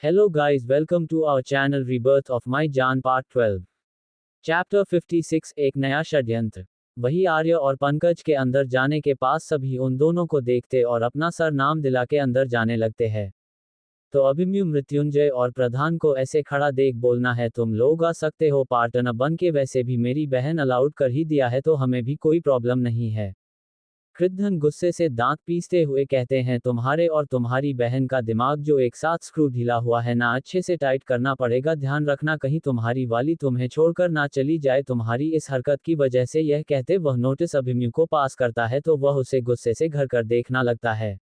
Hello guys, welcome to our channel Rebirth of My Jaan Part 12. Chapter 56 एक नया षड्यंत्र। वही आर्य और पंकज के अंदर जाने के पास सभी उन दोनों को देखते और अपना सर नाम दिला के अंदर जाने लगते हैं। तो अभिमन्यु मृत्युंजय और प्रधान को ऐसे खड़ा देख बोलना है, तुम लोग आ सकते हो पार्टनर बन के, वैसे भी मेरी बहन अलाउड कर ही दिया है तो हमें भी कोई प्रॉब्लम नहीं है। कृद्धन गुस्से से दांत पीसते हुए कहते हैं, तुम्हारे और तुम्हारी बहन का दिमाग जो एक साथ स्क्रू ढीला हुआ है ना, अच्छे से टाइट करना पड़ेगा, ध्यान रखना कहीं तुम्हारी वाली तुम्हें छोड़कर ना चली जाए तुम्हारी इस हरकत की वजह से। यह कहते वह नोटिस अभिमन्यु को पास करता है तो वह उसे गुस्से से घर कर देखना लगता है।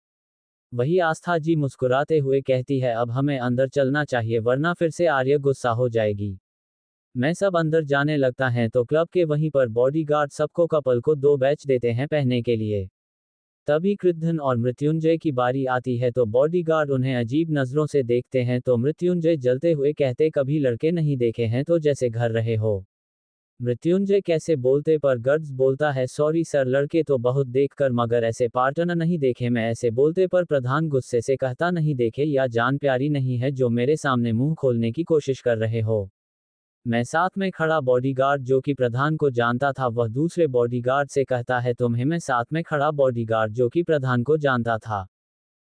वही आस्था जी मुस्कुराते हुए कहती है, अब हमें अंदर चलना चाहिए वरना फिर से आर्य गुस्सा हो जाएगी। मैं सब अंदर जाने लगता है तो क्लब के वहीं पर बॉडीगार्ड सबको कपल को 2 बैच देते हैं पहनने के लिए। तभी कृद्धन और मृत्युंजय की बारी आती है तो बॉडीगार्ड उन्हें अजीब नजरों से देखते हैं तो मृत्युंजय जलते हुए कहते, कभी लड़के नहीं देखे हैं तो जैसे घर रहे हो। मृत्युंजय कैसे बोलते पर गर्ड्स बोलता है, सॉरी सर, लड़के तो बहुत देखकर मगर ऐसे पार्टनर नहीं देखे। मैं ऐसे बोलते पर प्रधान गुस्से से कहता, नहीं देखे या जान प्यारी नहीं है जो मेरे सामने मुंह खोलने की कोशिश कर रहे हो। मैं साथ में खड़ा बॉडीगार्ड जो कि प्रधान को जानता था वह दूसरे बॉडीगार्ड से कहता है, तुम्हें। मैं साथ में खड़ा बॉडीगार्ड जो कि प्रधान को जानता था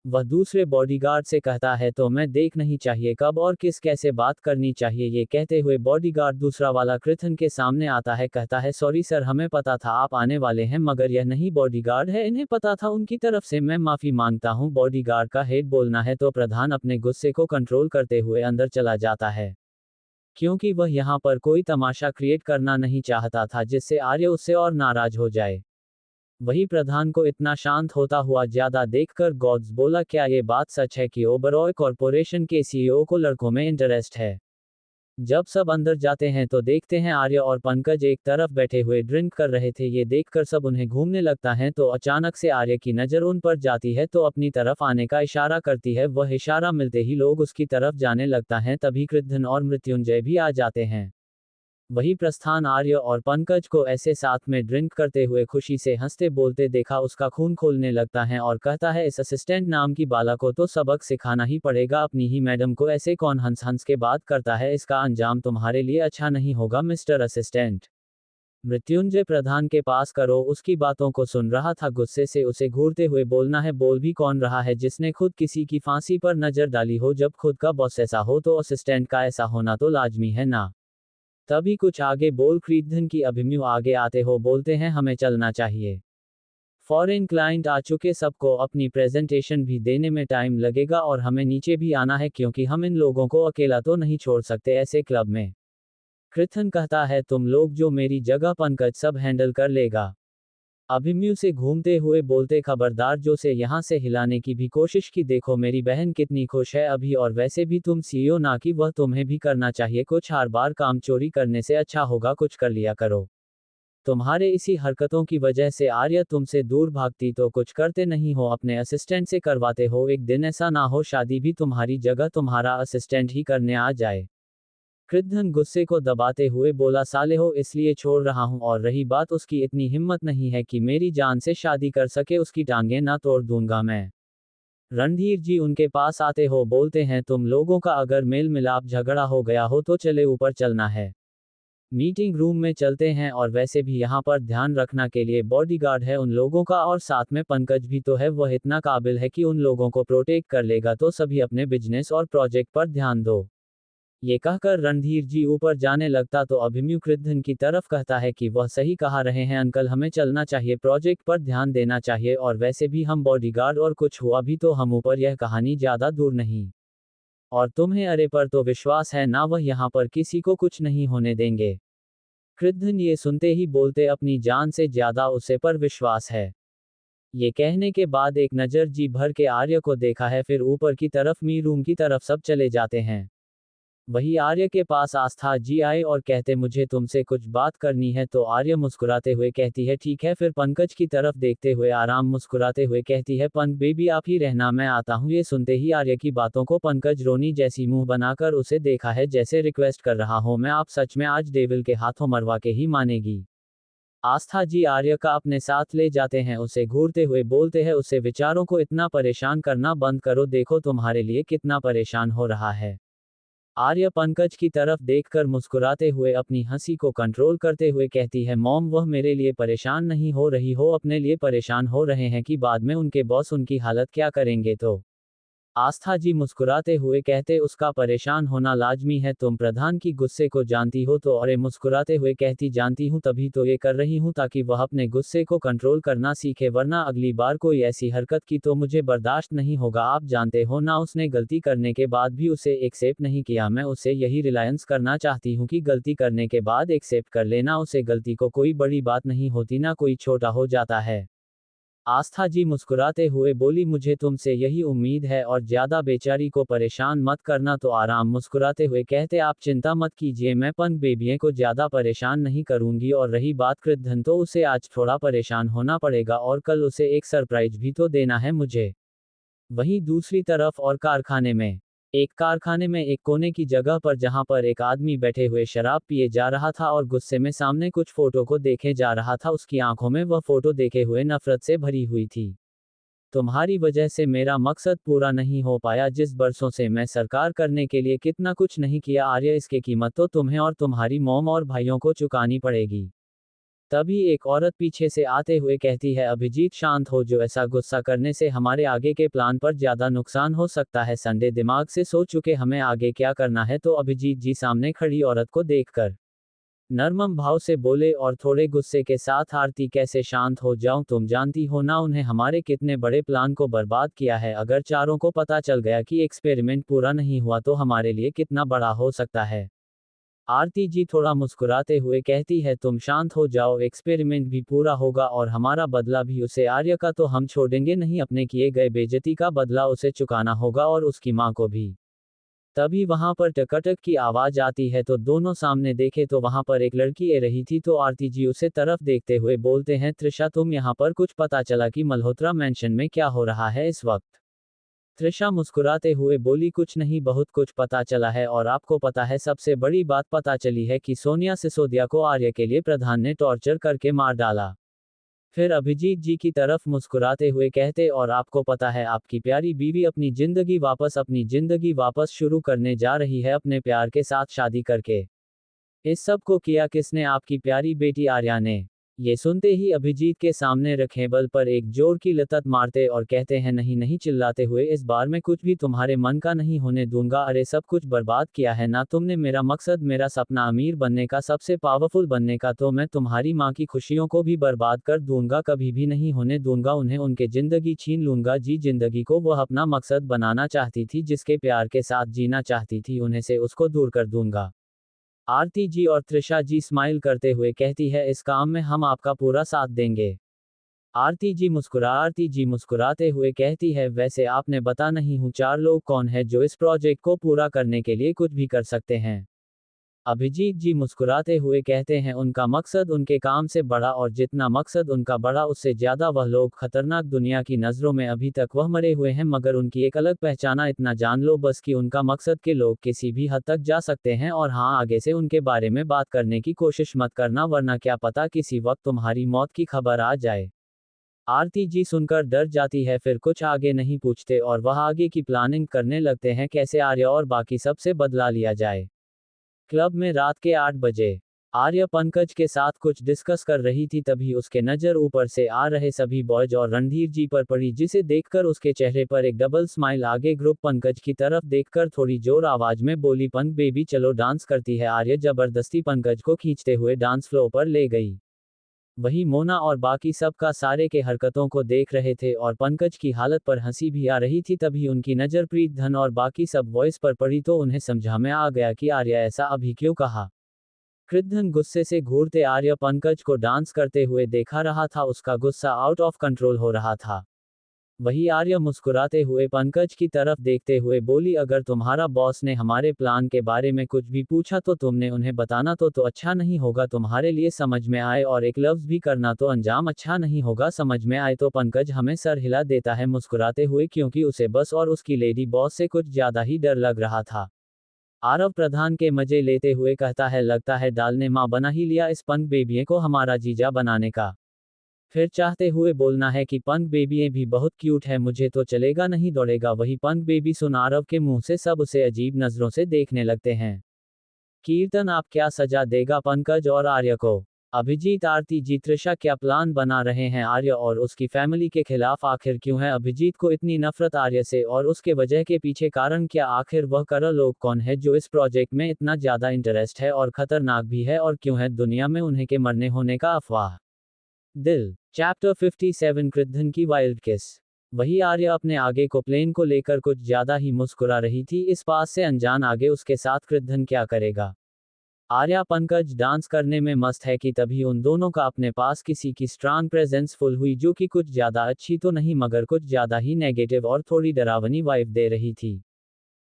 वह दूसरे बॉडीगार्ड से कहता है, तो मैं देख नहीं चाहिए कब और किस कैसे बात करनी चाहिए। ये कहते हुए बॉडीगार्ड दूसरा वाला कृद्धन के सामने आता है, कहता है, सॉरी सर, हमें पता था आप आने वाले हैं मगर यह नहीं बॉडीगार्ड है, इन्हें पता था उनकी तरफ से मैं माफी मांगता हूं। बॉडीगार्ड का हेड बोलना है तो प्रधान अपने गुस्से को कंट्रोल करते हुए अंदर चला जाता है क्योंकि वह यहाँ पर कोई तमाशा क्रिएट करना नहीं चाहता था जिससे आर्य उससे और नाराज हो जाए। वही प्रधान को इतना शांत होता हुआ ज्यादा देखकर गॉड्स बोला, क्या ये बात सच है कि ओबरॉय कॉरपोरेशन के सीईओ को लड़कों में इंटरेस्ट है। जब सब अंदर जाते हैं तो देखते हैं आर्य और पंकज एक तरफ बैठे हुए ड्रिंक कर रहे थे। ये देखकर सब उन्हें घूमने लगता है तो अचानक से आर्य की नज़र उन पर जाती है तो अपनी तरफ आने का इशारा करती है। वह इशारा मिलते ही लोग उसकी तरफ जाने लगता है। तभी कृद्धन और मृत्युंजय भी आ जाते हैं। वही प्रस्थान आर्य और पंकज को ऐसे साथ में ड्रिंक करते हुए खुशी से हंसते बोलते देखा उसका खून खोलने लगता है और कहता है, इस असिस्टेंट नाम की बाला को तो सबक सिखाना ही पड़ेगा, अपनी ही मैडम को ऐसे कौन हंस हंस के बात करता है, इसका अंजाम तुम्हारे लिए अच्छा नहीं होगा मिस्टर असिस्टेंट। मृत्युंजय प्रधान के पास करो, उसकी बातों को सुन रहा था। गुस्से से उसे घूरते हुए बोलना है, बोल भी कौन रहा है जिसने खुद किसी की फांसी पर नजर डाली हो। जब खुद का बॉस ऐसा हो तो असिस्टेंट का ऐसा होना तो लाजमी है ना। तभी कुछ आगे बोल कृद्धन की अभिमन्यु आगे आते हो बोलते हैं, हमें चलना चाहिए, फॉरेन क्लाइंट आ चुके, सबको अपनी प्रेजेंटेशन भी देने में टाइम लगेगा और हमें नीचे भी आना है क्योंकि हम इन लोगों को अकेला तो नहीं छोड़ सकते ऐसे क्लब में। कृद्धन कहता है, तुम लोग जो मेरी जगह पंकज सब हैंडल कर लेगा। अभिमन्यु से घूमते हुए बोलते, खबरदार जो से यहाँ से हिलाने की भी कोशिश की, देखो मेरी बहन कितनी खुश है अभी, और वैसे भी तुम सीईओ ना कि वह तुम्हें भी करना चाहिए कुछ, हर बार काम चोरी करने से अच्छा होगा कुछ कर लिया करो। तुम्हारे इसी हरकतों की वजह से आर्य तुमसे दूर भागती तो कुछ करते नहीं हो, अपने असिस्टेंट से करवाते हो। एक दिन ऐसा ना हो शादी भी तुम्हारी जगह तुम्हारा असिस्टेंट ही करने आ जाए। कृद्धन गुस्से को दबाते हुए बोला, साले हो इसलिए छोड़ रहा हूं, और रही बात उसकी, इतनी हिम्मत नहीं है कि मेरी जान से शादी कर सके, उसकी टांगें ना तोड़ दूंगा मैं। रणधीर जी उनके पास आते हो बोलते हैं, तुम लोगों का अगर मेल मिलाप झगड़ा हो गया हो तो चले ऊपर चलना है। मीटिंग रूम में चलते हैं, और वैसे भी यहाँ पर ध्यान रखना के लिए बॉडीगार्ड है उन लोगों का, और साथ में पंकज भी तो है, वह इतना काबिल है कि उन लोगों को प्रोटेक्ट कर लेगा। तो सभी अपने बिजनेस और प्रोजेक्ट पर ध्यान दो। ये कहकर रणधीर जी ऊपर जाने लगता तो अभिमन्यु कृद्धन की तरफ कहता है कि वह सही कहा रहे हैं अंकल, हमें चलना चाहिए, प्रोजेक्ट पर ध्यान देना चाहिए, और वैसे भी हम बॉडीगार्ड, और कुछ हुआ भी तो हम ऊपर, यह कहानी ज्यादा दूर नहीं। और तुम्हें अरे पर तो विश्वास है ना, वह यहाँ पर किसी को कुछ नहीं होने देंगे। कृद्धन ये सुनते ही बोलते, अपनी जान से ज्यादा उसे पर विश्वास है। ये कहने के बाद एक नज़र जी भर के आर्य को देखा है, फिर ऊपर की तरफ मी रूम की तरफ सब चले जाते हैं। वही आर्य के पास आस्था जी आए और कहते, मुझे तुमसे कुछ बात करनी है। तो आर्य मुस्कुराते हुए कहती है, ठीक है। फिर पंकज की तरफ देखते हुए आराम मुस्कुराते हुए कहती है, पंक बेबी आप ही रहना, मैं आता हूँ। ये सुनते ही आर्य की बातों को पंकज रोनी जैसी मुंह बनाकर उसे देखा है जैसे रिक्वेस्ट कर रहा हो, मैं आप सच में आज डेविल के हाथों मरवा के ही मानेगी। आस्था जी आर्य का अपने साथ ले जाते हैं, उसे घूरते हुए बोलते हैं, उसे विचारों को इतना परेशान करना बंद करो, देखो तुम्हारे लिए कितना परेशान हो रहा है। आर्य पंकज की तरफ देखकर मुस्कुराते हुए अपनी हंसी को कंट्रोल करते हुए कहती है, मॉम वह मेरे लिए परेशान नहीं हो रही हो, अपने लिए परेशान हो रहे हैं कि बाद में उनके बॉस उनकी हालत क्या करेंगे। तो आस्था जी मुस्कुराते हुए कहते, उसका परेशान होना लाजमी है, तुम प्रधान की गुस्से को जानती हो। तो औरे मुस्कुराते हुए कहती, जानती हूँ तभी तो ये कर रही हूँ, ताकि वह अपने गुस्से को कंट्रोल करना सीखे, वरना अगली बार कोई ऐसी हरकत की तो मुझे बर्दाश्त नहीं होगा। आप जानते हो ना, उसने गलती करने के बाद भी उसे एक्सेप्ट नहीं किया। मैं उसे यही रिलायंस करना चाहती हूँ कि गलती करने के बाद एक्सेप्ट कर लेना, उसे गलती को कोई बड़ी बात नहीं होती ना, कोई छोटा हो जाता है। आस्था जी मुस्कुराते हुए बोली, मुझे तुमसे यही उम्मीद है, और ज्यादा बेचारी को परेशान मत करना। तो आराम मुस्कुराते हुए कहते, आप चिंता मत कीजिए, मैं पंक बेबिये को ज्यादा परेशान नहीं करूंगी। और रही बात कृद्धन, तो उसे आज थोड़ा परेशान होना पड़ेगा, और कल उसे एक सरप्राइज भी तो देना है मुझे। वहीं दूसरी तरफ और कारखाने में, एक कारखाने में एक कोने की जगह पर, जहां पर एक आदमी बैठे हुए शराब पिए जा रहा था और गुस्से में सामने कुछ फोटो को देखे जा रहा था। उसकी आंखों में वह फोटो देखे हुए नफरत से भरी हुई थी। तुम्हारी वजह से मेरा मकसद पूरा नहीं हो पाया, जिस बरसों से मैं सरकार करने के लिए कितना कुछ नहीं किया आर्य, इसकी कीमत तो तुम्हें और तुम्हारी मॉम और भाइयों को चुकानी पड़ेगी। तभी एक औरत पीछे से आते हुए कहती है, अभिजीत शांत हो, जो ऐसा गुस्सा करने से हमारे आगे के प्लान पर ज्यादा नुकसान हो सकता है। संडे दिमाग से सोच चुके हमें आगे क्या करना है। तो अभिजीत जी सामने खड़ी औरत को देखकर नरमम भाव से बोले और थोड़े गुस्से के साथ, आरती कैसे शांत हो जाऊं, तुम जानती हो ना उन्हें हमारे कितने बड़े प्लान को बर्बाद किया है। अगर चारों को पता चल गया कि एक्सपेरिमेंट पूरा नहीं हुआ तो हमारे लिए कितना बड़ा हो सकता है। आरती जी थोड़ा मुस्कुराते हुए कहती है, तुम शांत हो जाओ, एक्सपेरिमेंट भी पूरा होगा और हमारा बदला भी उसे, आर्य का तो हम छोड़ेंगे नहीं, अपने किए गए बेइज्जती का बदला उसे चुकाना होगा और उसकी मां को भी। तभी वहां पर टकटक की आवाज आती है, तो दोनों सामने देखे तो वहां पर एक लड़की आ रही थी। तो आरती जी उसे तरफ देखते हुए बोलते हैं, त्रिशा तुम यहाँ पर, कुछ पता चला कि मल्होत्रा मैंशन में क्या हो रहा है इस वक्त। त्रिशा मुस्कुराते हुए बोली, कुछ नहीं, बहुत कुछ पता चला है, और आपको पता है सबसे बड़ी बात पता चली है कि सोनिया सिसोदिया को आर्य के लिए प्रधान ने टॉर्चर करके मार डाला। फिर अभिजीत जी की तरफ मुस्कुराते हुए कहते, और आपको पता है आपकी प्यारी बीवी अपनी जिंदगी वापस शुरू करने जा रही है, अपने प्यार के साथ शादी करके। इस सब को किया किसने? आपकी प्यारी बेटी आर्या ने। ये सुनते ही अभिजीत के सामने रखे बल पर एक जोर की लतत मारते और कहते हैं, नहीं नहीं, चिल्लाते हुए, इस बार मैं कुछ भी तुम्हारे मन का नहीं होने दूंगा। अरे सब कुछ बर्बाद किया है ना तुमने, मेरा मकसद, मेरा सपना अमीर बनने का, सबसे पावरफुल बनने का, तो मैं तुम्हारी माँ की खुशियों को भी बर्बाद कर दूंगा, कभी भी नहीं होने दूंगा उन्हें, उनके जिंदगी छीन लूंगा। जी, जिंदगी को वह अपना मकसद बनाना चाहती थी, जिसके प्यार के साथ जीना चाहती थी, उन्हें से उसको दूर कर दूंगा। आरती जी और त्रिशा जी स्माइल करते हुए कहती है, इस काम में हम आपका पूरा साथ देंगे। आरती जी मुस्कुराते हुए कहती है, वैसे आपने बता नहीं हूँ, चार लोग कौन है जो इस प्रोजेक्ट को पूरा करने के लिए कुछ भी कर सकते हैं। अभिजीत जी मुस्कुराते हुए कहते हैं, उनका मकसद उनके काम से बड़ा, और जितना मकसद उनका बड़ा उससे ज्यादा वह लोग खतरनाक। दुनिया की नजरों में अभी तक वह मरे हुए हैं, मगर उनकी एक अलग पहचाना, इतना जान लो बस कि उनका मकसद के लोग किसी भी हद तक जा सकते हैं। और हाँ, आगे से उनके बारे में बात करने की कोशिश मत करना, वरना क्या पता किसी वक्त तुम्हारी मौत की खबर आ जाए। आरती जी सुनकर डर जाती है, फिर कुछ आगे नहीं पूछते और वह आगे की प्लानिंग करने लगते हैं, कैसे आर्य और बाकी सबसे बदला लिया जाए। क्लब में रात के 8 बजे आर्य पंकज के साथ कुछ डिस्कस कर रही थी, तभी उसके नजर ऊपर से आ रहे सभी बॉयज और रणधीर जी पर पड़ी, जिसे देखकर उसके चेहरे पर एक डबल स्माइल। आगे ग्रुप पंकज की तरफ देखकर थोड़ी जोर आवाज में बोली, पंक बेबी चलो डांस करती है। आर्य जबरदस्ती पंकज को खींचते हुए डांस फ्लोर पर ले गई। वही मोना और बाकी सब का सारे के हरकतों को देख रहे थे और पंकज की हालत पर हंसी भी आ रही थी। तभी उनकी नज़र प्रीत धन और बाकी सब वॉइस पर पड़ी, तो उन्हें समझा में आ गया कि आर्य ऐसा अभी क्यों कहा। कृद्धन गुस्से से घूरते आर्य पंकज को डांस करते हुए देखा रहा था, उसका गुस्सा आउट ऑफ कंट्रोल हो रहा था। वही आर्य मुस्कुराते हुए पंकज की तरफ देखते हुए बोली, अगर तुम्हारा बॉस ने हमारे प्लान के बारे में कुछ भी पूछा तो तुमने उन्हें बताना तो अच्छा नहीं होगा, तुम्हारे लिए समझ में आए, और एक लफ्ज भी करना तो अंजाम अच्छा नहीं होगा। समझ में आए? तो पंकज हमें सर हिला देता है मुस्कुराते हुए, क्योंकि उसे बस और उसकी लेडी बॉस से कुछ ज्यादा ही डर लग रहा था। आरव प्रधान के मजे लेते हुए कहता है, लगता है डाल ने माँ बना ही लिया इस पंक बेबिये को हमारा जीजा बनाने का। फिर चाहते हुए बोलना है कि पंक बेबिये भी बहुत क्यूट है, मुझे तो चलेगा नहीं दौड़ेगा। वही पंक बेबी सुन आरव के मुंह से सब उसे अजीब नजरों से देखने लगते हैं। कीर्तन आप क्या सजा देगा पंकज और आर्य को? अभिजीत आरती जी त्रिशा क्या प्लान बना रहे हैं आर्य और उसकी फैमिली के खिलाफ? आखिर क्यों है अभिजीत को इतनी नफरत आर्य से और उसके वजह के पीछे कारण क्या? आखिर वह कर लोग कौन है जो इस प्रोजेक्ट में इतना ज्यादा इंटरेस्ट है और खतरनाक भी है, और क्यों है दुनिया में उन्हें के मरने होने का अफवाह? दिल चैप्टर 57 कृद्धन की वाइल्ड किस। वही आर्य अपने आगे को प्लेन को लेकर कुछ ज्यादा ही मुस्कुरा रही थी। इस पास से अनजान आगे उसके साथ कृद्धन क्या करेगा? आर्या पंकज डांस करने में मस्त है कि तभी उन दोनों का अपने पास किसी की स्ट्रांग प्रेजेंस फुल हुई, जो कि कुछ ज्यादा अच्छी तो नहीं मगर कुछ ज्यादा ही नेगेटिव और थोड़ी डरावनी वाइब दे रही थी।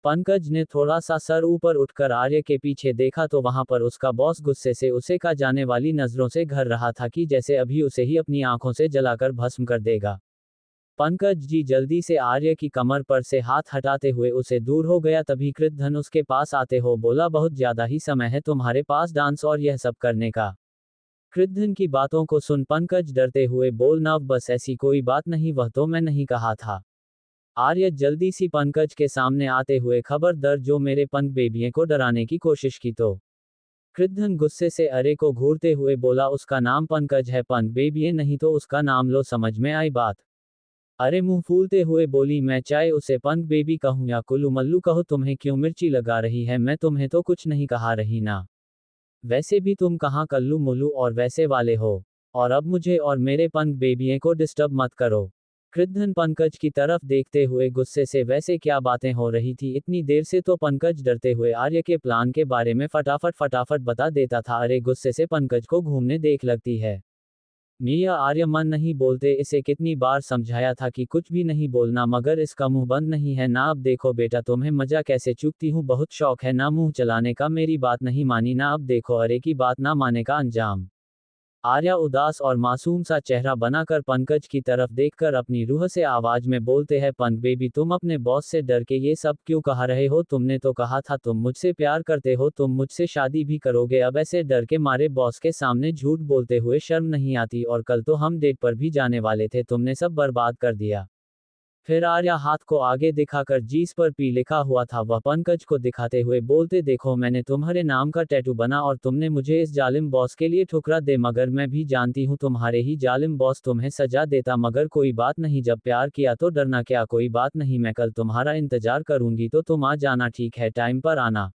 पंकज ने थोड़ा सा सर ऊपर उठकर आर्य के पीछे देखा तो वहां पर उसका बॉस गुस्से से उसे का जाने वाली नजरों से घर रहा था कि जैसे अभी उसे ही अपनी आंखों से जलाकर भस्म कर देगा। पंकज जी जल्दी से आर्य की कमर पर से हाथ हटाते हुए उसे दूर हो गया। तभी कृद्धन उसके पास आते हो बोला, बहुत ज्यादा ही समय है तुम्हारे पास डांस और यह सब करने का? कृद्धन की बातों को सुन पंकज डरते हुए बोल, ना बस ऐसी कोई बात नहीं, वह तो मैं नहीं कहा था। आर्य जल्दी सी पंकज के सामने आते हुए, खबरदार जो मेरे पंक बेबिये को डराने की कोशिश की तो? कृद्धन गुस्से से अरे को घूरते हुए बोला, उसका नाम पंकज है, पंक बेबिये नहीं तो उसका नाम लो, समझ में आई बात? अरे मुंह फूलते हुए बोली, मैं चाहे उसे पंक बेबी कहूं या कुल्लू मल्लू कहो, तुम्हें क्यों मिर्ची लगा रही है? मैं तुम्हें तो कुछ नहीं कहा रही ना। वैसे भी तुम कहाँ कल्लू मुल्लू और वैसे वाले हो, और अब मुझे और मेरे पंक बेबिये को डिस्टर्ब मत करो। कृद्धन पंकज की तरफ देखते हुए गुस्से से, वैसे क्या बातें हो रही थी इतनी देर से? तो पंकज डरते हुए आर्य के प्लान के बारे में फटाफट बता देता था। अरे गुस्से से पंकज को घूमने देख लगती है। मिया आर्य मन नहीं बोलते, इसे कितनी बार समझाया था कि कुछ भी नहीं बोलना मगर इसका मुंह बंद नहीं है ना। अब देखो बेटा तुम्हें मजा कैसे चूकती हूँ, बहुत शौक है ना मुंह चलाने का, मेरी बात नहीं मानी ना, अब देखो अरे की बात ना माने का अंजाम। आर्या उदास और मासूम सा चेहरा बनाकर पंकज की तरफ देखकर अपनी रूह से आवाज में बोलते हैं, पंक बेबी तुम अपने बॉस से डर के ये सब क्यों कह रहे हो? तुमने तो कहा था तुम मुझसे प्यार करते हो, तुम मुझसे शादी भी करोगे, अब ऐसे डर के मारे बॉस के सामने झूठ बोलते हुए शर्म नहीं आती? और कल तो हम डेट पर भी जाने वाले थे, तुमने सब बर्बाद कर दिया। फिर आर्या हाथ को आगे दिखाकर जीस पर पी लिखा हुआ था वह पंकज को दिखाते हुए बोलते, देखो मैंने तुम्हारे नाम का टैटू बना और तुमने मुझे इस जालिम बॉस के लिए ठुकरा दे, मगर मैं भी जानती हूँ तुम्हारे ही जालिम बॉस तुम्हें सजा देता, मगर कोई बात नहीं, जब प्यार किया तो डरना क्या? कोई बात नहीं, मैं कल तुम्हारा इंतजार करूंगी तो तुम आ जाना, ठीक है? टाइम पर आना।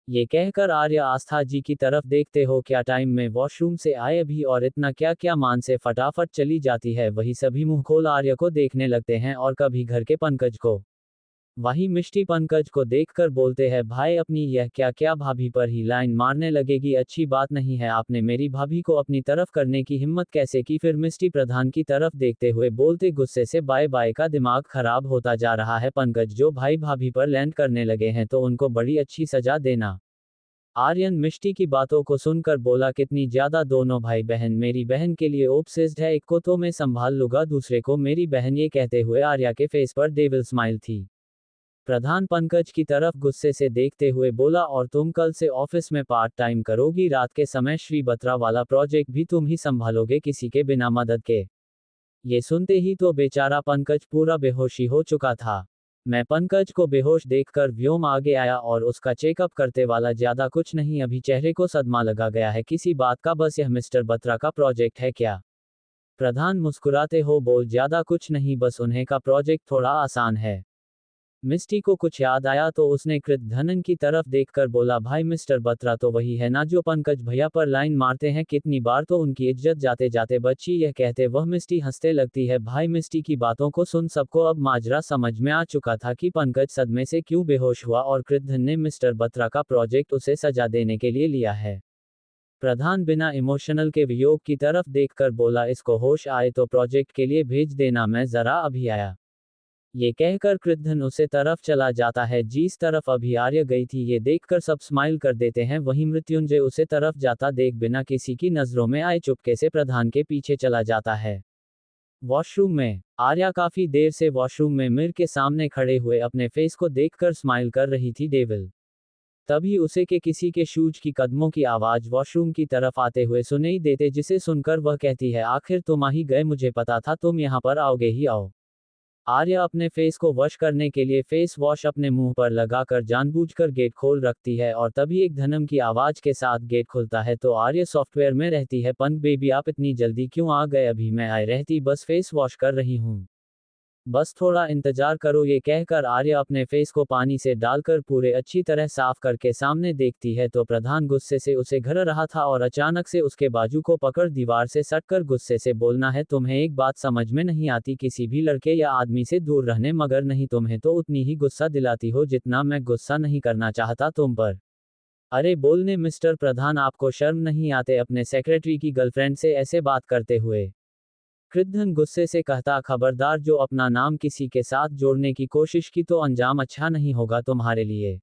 ये कहकर आर्य आस्था जी की तरफ देखते हो, क्या टाइम में वॉशरूम से आए अभी, और इतना क्या क्या मान से फटाफट चली जाती है। वही सभी मुंह खोल आर्य को देखने लगते हैं और कभी घर के पंकज को। वही मिष्टी पंकज को देखकर बोलते हैं, भाई अपनी यह क्या क्या भाभी पर ही लाइन मारने लगेगी, अच्छी बात नहीं है, आपने मेरी भाभी को अपनी तरफ करने की हिम्मत कैसे की? फिर मिष्टी प्रधान की तरफ देखते हुए बोलते, गुस्से से बाय बाय का दिमाग खराब होता जा रहा है पंकज, जो भाई भाभी पर लैंड करने लगे हैं तो उनको बड़ी अच्छी सजा देना। आर्यन मिष्टी की बातों को सुनकर बोला, कितनी ज्यादा दोनों भाई बहन मेरी बहन के लिए ओब्सेस्ड है, एक को तो मैं संभाल लूंगा दूसरे को मेरी बहन। ये कहते हुए आर्या के फेस पर डेविल स्माइल थी। प्रधान पंकज की तरफ गुस्से से देखते हुए बोला, और तुम कल से ऑफिस में पार्ट टाइम करोगी, रात के समय श्री बत्रा वाला प्रोजेक्ट भी तुम ही संभालोगे किसी के बिना मदद के? ये सुनते ही तो बेचारा पंकज पूरा बेहोशी हो चुका था। मैं पंकज को बेहोश देखकर व्योम आगे आया और उसका चेकअप करते वाला, ज्यादा कुछ नहीं, अभी चेहरे को सदमा लगा गया है किसी बात का, बस यह मिस्टर बत्रा का प्रोजेक्ट है क्या? प्रधान मुस्कुराते हो बोल, ज्यादा कुछ नहीं, बस उन्हें का प्रोजेक्ट थोड़ा आसान है। मिस्टी को कुछ याद आया तो उसने कृतधनन की तरफ देखकर बोला, भाई मिस्टर बत्रा तो वही है ना जो पंकज भैया पर लाइन मारते हैं, कितनी बार तो उनकी इज्जत जाते जाते बच्ची? यह कहते वह मिस्टी हंसते लगती है। भाई मिस्टी की बातों को सुन सबको अब माजरा समझ में आ चुका था कि पंकज सदमे से क्यों बेहोश हुआ और कृतधन ने मिस्टर बत्रा का प्रोजेक्ट उसे सजा देने के लिए लिया है। प्रधान बिना इमोशनल के वियोग की तरफ देखकर बोला, इसको होश आए तो प्रोजेक्ट के लिए भेज देना, मैं जरा अभी आया। ये कहकर कृद्धन उसे तरफ चला जाता है जिस तरफ अभी आर्य गई थी। ये देखकर सब स्माइल कर देते हैं। वहीं मृत्युंजय उसे तरफ जाता देख बिना किसी की नजरों में आए चुपके से प्रधान के पीछे चला जाता है। वॉशरूम में आर्या काफी देर से वॉशरूम में मिर के सामने खड़े हुए अपने फेस को देखकर स्माइल कर रही थी। डेविल तभी उसे के किसी के शूज की कदमों की आवाज वॉशरूम की तरफ आते हुए सुनाई देते, जिसे सुनकर वह कहती है, आखिर तुम आ ही गए, मुझे पता था तुम यहाँ पर आओगे ही आओ। आर्या अपने फेस को वॉश करने के लिए फेस वॉश अपने मुंह पर लगाकर जानबूझकर गेट खोल रखती है और तभी एक धनम की आवाज के साथ गेट खुलता है तो आर्या सॉफ्टवेयर में रहती है। पंक बेबी आप इतनी जल्दी क्यों आ गए, अभी मैं आई रहती, बस फेस वॉश कर रही हूँ, बस थोड़ा इंतजार करो। ये कहकर आर्या अपने फेस को पानी से डालकर पूरे अच्छी तरह साफ करके सामने देखती है तो प्रधान गुस्से से उसे घर रहा था और अचानक से उसके बाजू को पकड़ दीवार से सटकर गुस्से से बोलना है, तुम्हें एक बात समझ में नहीं आती, किसी भी लड़के या आदमी से दूर रहने, मगर नहीं तुम्हें तो उतनी ही गुस्सा दिलाती हो जितना मैं गुस्सा नहीं करना चाहता तुम पर। अरे बोलने मिस्टर प्रधान, आपको शर्म नहीं आते अपने सेक्रेटरी की गर्लफ्रेंड से ऐसे बात करते हुए। कृद्धन गुस्से से कहता, खबरदार, जो अपना नाम किसी के साथ जोड़ने की कोशिश की तो अंजाम अच्छा नहीं होगा तुम्हारे लिए।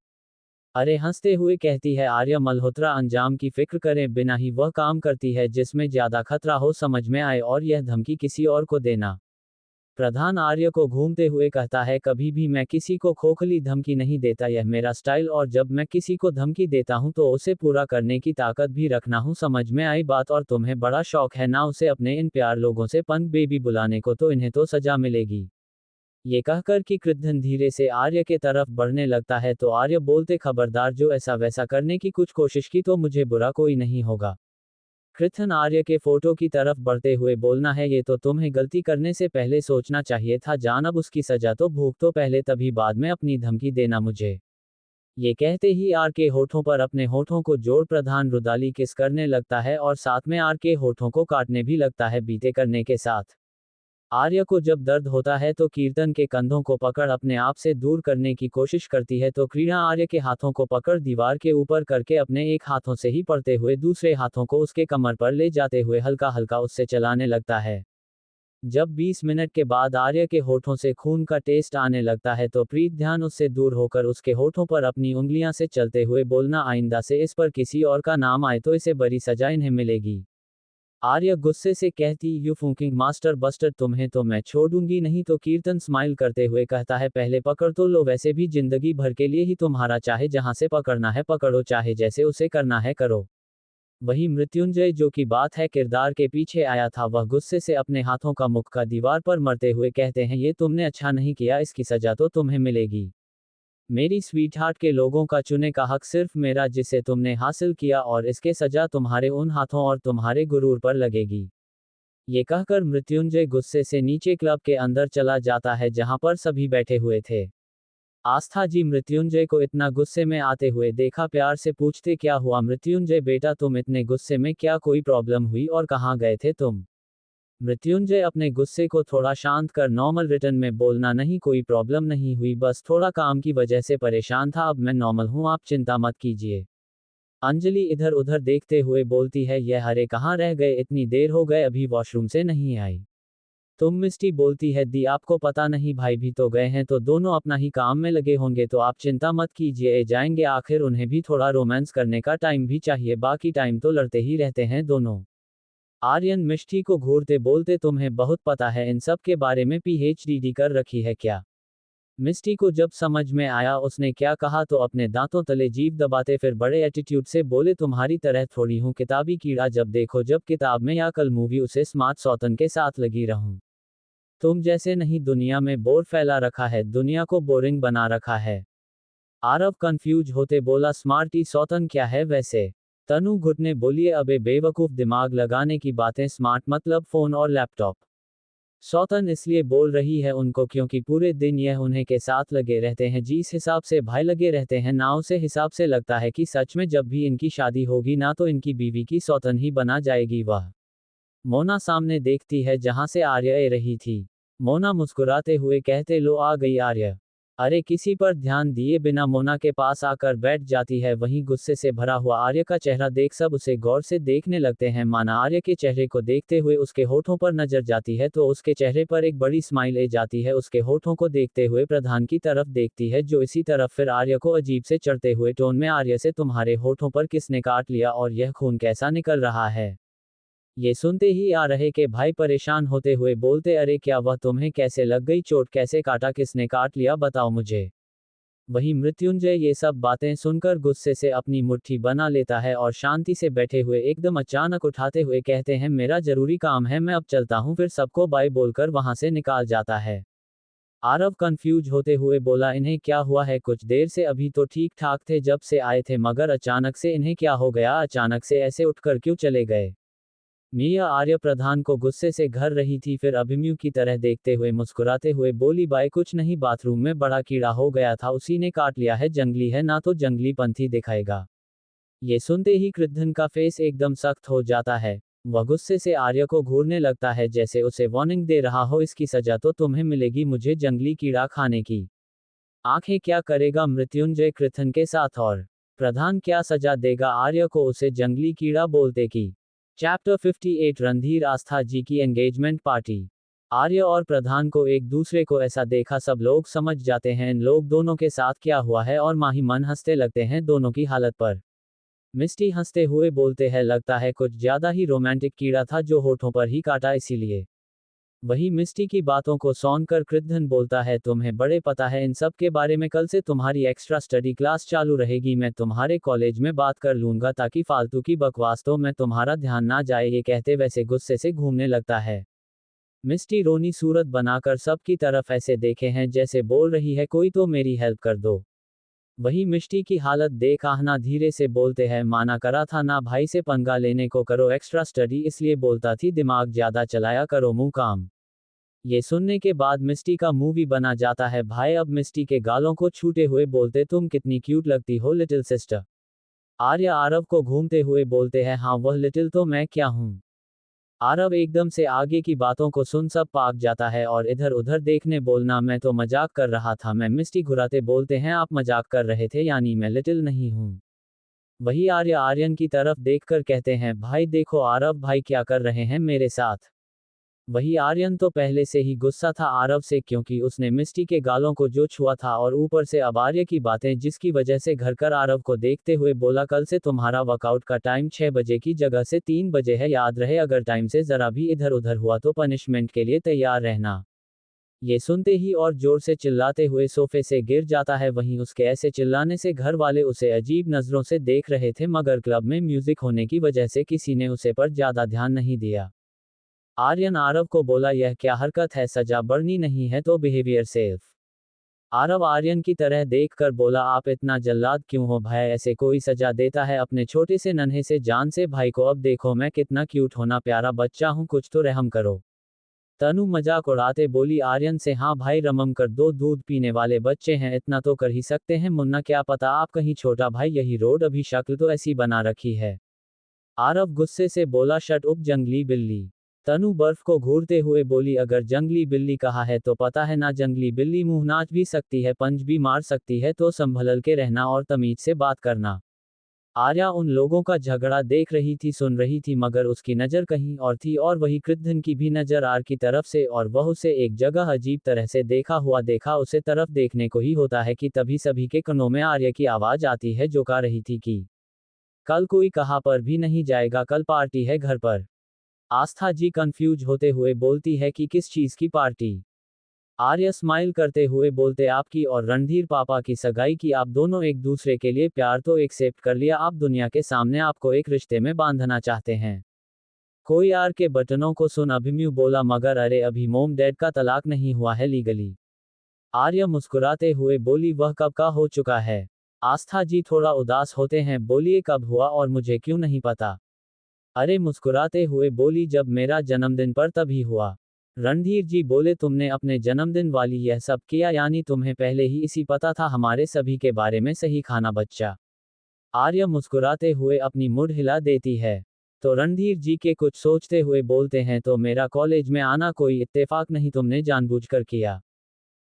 अरे हंसते हुए कहती है आर्या मल्होत्रा, अंजाम की फिक्र करे बिना ही वह काम करती है जिसमें ज्यादा खतरा हो समझ में आए, और यह धमकी किसी और को देना। प्रधान आर्य को घूमते हुए कहता है, कभी भी मैं किसी को खोखली धमकी नहीं देता, यह मेरा स्टाइल, और जब मैं किसी को धमकी देता हूं तो उसे पूरा करने की ताकत भी रखना हूं, समझ में आई बात। और तुम्हें बड़ा शौक है ना उसे अपने इन प्यार लोगों से पंक बेबी बुलाने को, तो इन्हें तो सजा मिलेगी। ये कहकर कि कृद्धन धीरे से आर्य के तरफ बढ़ने लगता है तो आर्य बोलते, खबरदार, जो ऐसा वैसा करने की कुछ कोशिश की तो मुझे बुरा कोई नहीं होगा। कृथन आर्य के फोटो की तरफ बढ़ते हुए बोलना है, ये तो तुम्हें गलती करने से पहले सोचना चाहिए था जान, अब उसकी सजा तो भूख तो पहले, तभी बाद में अपनी धमकी देना मुझे। ये कहते ही आर के होठों पर अपने होठों को जोड़ प्रधान रुदाली किस करने लगता है और साथ में आर के होठों को काटने भी लगता है बीते करने के साथ। आर्य को जब दर्द होता है तो कीर्तन के कंधों को पकड़ अपने आप से दूर करने की कोशिश करती है तो क्रीड़ा आर्य के हाथों को पकड़ दीवार के ऊपर करके अपने एक हाथों से ही पड़ते हुए दूसरे हाथों को उसके कमर पर ले जाते हुए हल्का हल्का उससे चलाने लगता है। जब 20 मिनट के बाद आर्य के होठों से खून का टेस्ट आने लगता है तो प्रीत ध्यान उससे दूर होकर उसके होठों पर अपनी उंगलियां से चलते हुए बोलना, आइंदा से इस पर किसी और का नाम आए तो इसे बड़ी सजा इन्हें मिलेगी। आर्य गुस्से से कहती, यू फूकिंग मास्टर बस्टर, तुम्हें तो मैं छोड़ूंगी नहीं। तो कीर्तन स्माइल करते हुए कहता है, पहले पकड़ तो लो, वैसे भी जिंदगी भर के लिए ही तुम्हारा, चाहे जहां से पकड़ना है पकड़ो, चाहे जैसे उसे करना है करो। वही मृत्युंजय जो की बात है किरदार के पीछे आया था, वह गुस्से से अपने हाथों का मुक्का दीवार पर मरते हुए कहते हैं, ये तुमने अच्छा नहीं किया, इसकी सजा तो तुम्हें मिलेगी। मेरी स्वीटहार्ट के लोगों का चुने का हक सिर्फ मेरा जिसे तुमने हासिल किया, और इसके सजा तुम्हारे उन हाथों और तुम्हारे गुरूर पर लगेगी। ये कहकर मृत्युंजय गुस्से से नीचे क्लब के अंदर चला जाता है जहां पर सभी बैठे हुए थे। आस्था जी मृत्युंजय को इतना गुस्से में आते हुए देखा, प्यार से पूछते, क्या हुआ मृत्युंजय बेटा, तुम इतने गुस्से में, क्या कोई प्रॉब्लम हुई और कहाँ गए थे तुम। मृत्युंजय अपने गुस्से को थोड़ा शांत कर नॉर्मल रिटर्न में बोलना, नहीं कोई प्रॉब्लम नहीं हुई, बस थोड़ा काम की वजह से परेशान था, अब मैं नॉर्मल हूँ, आप चिंता मत कीजिए। अंजलि इधर उधर देखते हुए बोलती है, यह हरे कहाँ रह गए, इतनी देर हो गए अभी वॉशरूम से नहीं आई। तुम मिस्टी बोलती है, दी आपको पता नहीं भाई भी तो गए हैं, तो दोनों अपना ही काम में लगे होंगे, तो आप चिंता मत कीजिए, जाएंगे, आखिर उन्हें भी थोड़ा रोमांस करने का टाइम भी चाहिए, बाकी टाइम तो लड़ते ही रहते हैं दोनों। आर्यन मिष्टी को घूरते बोलते, तुम्हें बहुत पता है इन सब के बारे में, पीएचडी कर रखी है क्या। मिस्टी को जब समझ में आया उसने क्या कहा तो अपने दांतों तले जीभ दबाते फिर बड़े एटीट्यूड से बोले, तुम्हारी तरह थोड़ी हूँ किताबी कीड़ा, जब देखो जब किताब में या कल मूवी उसे स्मार्ट सौतन के साथ लगी रहूं। तुम जैसे नहीं दुनिया में बोर फैला रखा है, दुनिया को बोरिंग बना रखा है। आरव कंफ्यूज होते बोला, स्मार्टी सौतन क्या है वैसे। तनु घुटने बोलिए, अबे बेवकूफ, दिमाग लगाने की बातें, स्मार्ट मतलब फोन और लैपटॉप। सौतन इसलिए बोल रही है उनको क्योंकि पूरे दिन यह उन्हें के साथ लगे रहते हैं, जिस हिसाब से भाई लगे रहते हैं ना, उसे हिसाब से लगता है कि सच में जब भी इनकी शादी होगी ना तो इनकी बीवी की सौतन ही बना जाएगी वह। मोना सामने देखती है जहां से आर्य आ रही थी। मोना मुस्कुराते हुए कहते, लो आ गई आर्य। अरे किसी पर ध्यान दिए बिना मोना के पास आकर बैठ जाती है, वहीं गुस्से से भरा हुआ आर्य का चेहरा देख सब उसे गौर से देखने लगते हैं, माना आर्य के चेहरे को देखते हुए उसके होठों पर नजर जाती है तो उसके चेहरे पर एक बड़ी स्माइल आ जाती है, उसके होठों को देखते हुए प्रधान की तरफ देखती है जो इसी तरफ, फिर आर्य को अजीब से चढ़ते हुए टोन में, आर्य से तुम्हारे होठों पर किसने काट लिया और यह खून कैसा निकल रहा है। ये सुनते ही आ रहे के भाई परेशान होते हुए बोलते, अरे क्या वह तुम्हें कैसे लग गई चोट, कैसे काटा, किसने काट लिया बताओ मुझे। वही मृत्युंजय ये सब बातें सुनकर गुस्से से अपनी मुट्ठी बना लेता है और शांति से बैठे हुए एकदम अचानक उठाते हुए कहते हैं, मेरा जरूरी काम है, मैं अब चलता हूँ। फिर सबको बाय बोलकर वहां से निकाल जाता है। आरव कंफ्यूज होते हुए बोला, इन्हें क्या हुआ है? कुछ देर से अभी तो ठीक ठाक थे जब से आए थे, मगर अचानक से इन्हें क्या हो गया? अचानक से ऐसे उठकर क्यों चले गए? मिया आर्य प्रधान को गुस्से से घर रही थी, फिर अभिमन्यु की तरह देखते हुए मुस्कुराते हुए बोली, बाय कुछ नहीं, बाथरूम में बड़ा कीड़ा हो गया था, उसी ने काट लिया है। जंगली है ना, तो जंगली पंथी दिखाएगा। ये सुनते ही कृद्धन का फेस एकदम सख्त हो जाता है। वह गुस्से से आर्य को घूरने लगता है, जैसे उसे वार्निंग दे रहा हो, इसकी सजा तो तुम्हें मिलेगी, मुझे जंगली कीड़ा खाने की। आंखें क्या करेगा मृत्युंजय कृद्धन के साथ, और प्रधान क्या सजा देगा आर्य को उसे जंगली कीड़ा बोलते की। चैप्टर 58 रणधीर आस्था जी की एंगेजमेंट पार्टी। आर्य और प्रधान को एक दूसरे को ऐसा देखा सब लोग समझ जाते हैं इन लोग दोनों के साथ क्या हुआ है, और माही मन हंसते लगते हैं दोनों की हालत पर। मिस्टी हंसते हुए बोलते हैं, लगता है कुछ ज्यादा ही रोमांटिक कीड़ा था जो होठों पर ही काटा, इसीलिए। वही मिस्टी की बातों को सुनकर कृद्धन बोलता है, तुम्हें बड़े पता है इन सब के बारे में, कल से तुम्हारी एक्स्ट्रा स्टडी क्लास चालू रहेगी, मैं तुम्हारे कॉलेज में बात कर लूंगा ताकि फालतू की बकवास तो में तुम्हारा ध्यान ना जाए। ये कहते वैसे गुस्से से घूमने लगता है। मिस्टी रोनी सूरत बनाकर सबकी तरफ ऐसे देखे हैं जैसे बोल रही है, कोई तो मेरी हेल्प कर दो। वही मिष्टी की हालत देख आहना धीरे से बोलते हैं, माना करा था ना भाई से पंगा लेने को, करो एक्स्ट्रा स्टडी, इसलिए बोलता थी, दिमाग ज्यादा चलाया करो, मुंह काम। ये सुनने के बाद मिस्टी का मुंह भी बना जाता है। भाई अब मिस्टी के गालों को छूटे हुए बोलते, तुम कितनी क्यूट लगती हो लिटिल सिस्टर। आर्य आरव को घूमते हुए बोलते हैं, हाँ वह लिटिल तो मैं क्या हूँ। आरव एकदम से आगे की बातों को सुन सब पाक जाता है और इधर उधर देखने बोलना, मैं तो मजाक कर रहा था मैं। मिस्टी घुराते बोलते हैं, आप मजाक कर रहे थे, यानी मैं लिटिल नहीं हूँ। वही आर्य आर्यन की तरफ देखकर कहते हैं, भाई देखो आरव भाई क्या कर रहे हैं मेरे साथ। वही आर्यन तो पहले से ही गुस्सा था आरव से, क्योंकि उसने मिस्टी के गालों को जो छुआ था, और ऊपर से अब आर्य की बातें, जिसकी वजह से घर कर आरव को देखते हुए बोला, कल से तुम्हारा वर्कआउट का टाइम 6 बजे की जगह से 3 बजे है, याद रहे, अगर टाइम से जरा भी इधर उधर हुआ तो पनिशमेंट के लिए तैयार रहना। ये सुनते ही और जोर से चिल्लाते हुए सोफे से गिर जाता है। वहीं उसके ऐसे चिल्लाने से घर वाले उसे अजीब नजरों से देख रहे थे, मगर क्लब में म्यूजिक होने की वजह से किसी ने उसे पर ज्यादा ध्यान नहीं दिया। आर्यन आरव को बोला, यह क्या हरकत है, सजा बढ़नी नहीं है तो बिहेवियर सेल्फ। आरव आर्यन की तरह देखकर बोला, आप इतना जल्लाद क्यों हो भाई, ऐसे कोई सजा देता है अपने छोटे से नन्हे से जान से भाई को? अब देखो मैं कितना क्यूट होना प्यारा बच्चा हूँ, कुछ तो रहम करो। तनु मजाक उड़ाते बोली आर्यन से, हाँ भाई रमम कर दो, दूध पीने वाले बच्चे हैं, इतना तो कर ही सकते हैं मुन्ना, क्या पता आप कहीं छोटा भाई, यही रोड अभी शक्ल तो ऐसी बना रखी है। आरव गुस्से से बोला, शट उप जंगली बिल्ली। तनु बर्फ को घूरते हुए बोली, अगर जंगली बिल्ली कहा है तो पता है ना, जंगली बिल्ली मुंह नाच भी सकती है, पंच भी मार सकती है, तो संभल के रहना और तमीज से बात करना। आर्या उन लोगों का झगड़ा देख रही थी, सुन रही थी, मगर उसकी नज़र कहीं और थी, और वही कृद्धन की भी नज़र आर की तरफ से, और वह उसे एक जगह अजीब तरह से देखा हुआ देखा, उसे तरफ देखने को ही होता है कि तभी सभी के कानों में आर्य की आवाज़ आती है जो कह रही थी कि कल कोई कहाँ पर भी नहीं जाएगा, कल पार्टी है घर पर। आस्था जी कंफ्यूज होते हुए बोलती है कि किस चीज़ की पार्टी? आर्य स्माइल करते हुए बोलते, आपकी और रणधीर पापा की सगाई की, आप दोनों एक दूसरे के लिए प्यार तो एक्सेप्ट कर लिया, आप दुनिया के सामने आपको एक रिश्ते में बांधना चाहते हैं। कोई आर के बटनों को सुन अभिमन्यु बोला, मगर अरे अभी मोम डैड का तलाक नहीं हुआ है लीगली। आर्य मुस्कुराते हुए बोली, वह कब का हो चुका है? आस्था जी थोड़ा उदास होते हैं, बोलिए कब हुआ और मुझे क्यों नहीं पता? अरे मुस्कुराते हुए बोली, जब मेरा जन्मदिन पर तभी हुआ। रणधीर जी बोले, तुमने अपने जन्मदिन वाली यह सब किया, यानी तुम्हें पहले ही इसी पता था हमारे सभी के बारे में, सही खाना बच्चा? आर्य मुस्कुराते हुए अपनी मुड़ हिला देती है। तो रणधीर जी के कुछ सोचते हुए बोलते हैं, तो मेरा कॉलेज में आना कोई इत्तेफाक नहीं, तुमने जानबूझकर किया,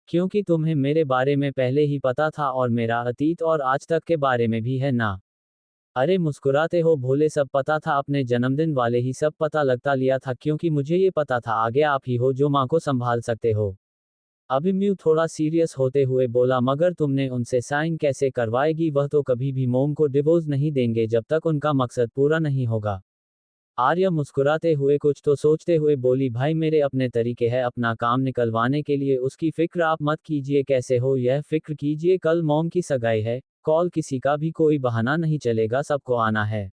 क्योंकि तुम्हें मेरे बारे में पहले ही पता था, और मेरा अतीत और आज तक के बारे में भी है ना? अरे मुस्कुराते हो भोले, सब पता था, अपने जन्मदिन वाले ही सब पता लगता लिया था, क्योंकि मुझे ये पता था आगे आप ही हो जो माँ को संभाल सकते हो। अभिमन्यु थोड़ा सीरियस होते हुए बोला, मगर तुमने उनसे साइन कैसे करवाएगी, वह तो कभी भी मोम को डिवोर्स नहीं देंगे जब तक उनका मकसद पूरा नहीं होगा। आर्या मुस्कुराते हुए कुछ तो सोचते हुए बोली, भाई मेरे अपने तरीके हैं अपना काम निकलवाने के लिए, उसकी फिक्र आप मत कीजिए, कैसे हो यह फिक्र कीजिए, कल मॉम की सगाई है, कॉल किसी का भी कोई बहाना नहीं चलेगा, सबको आना है।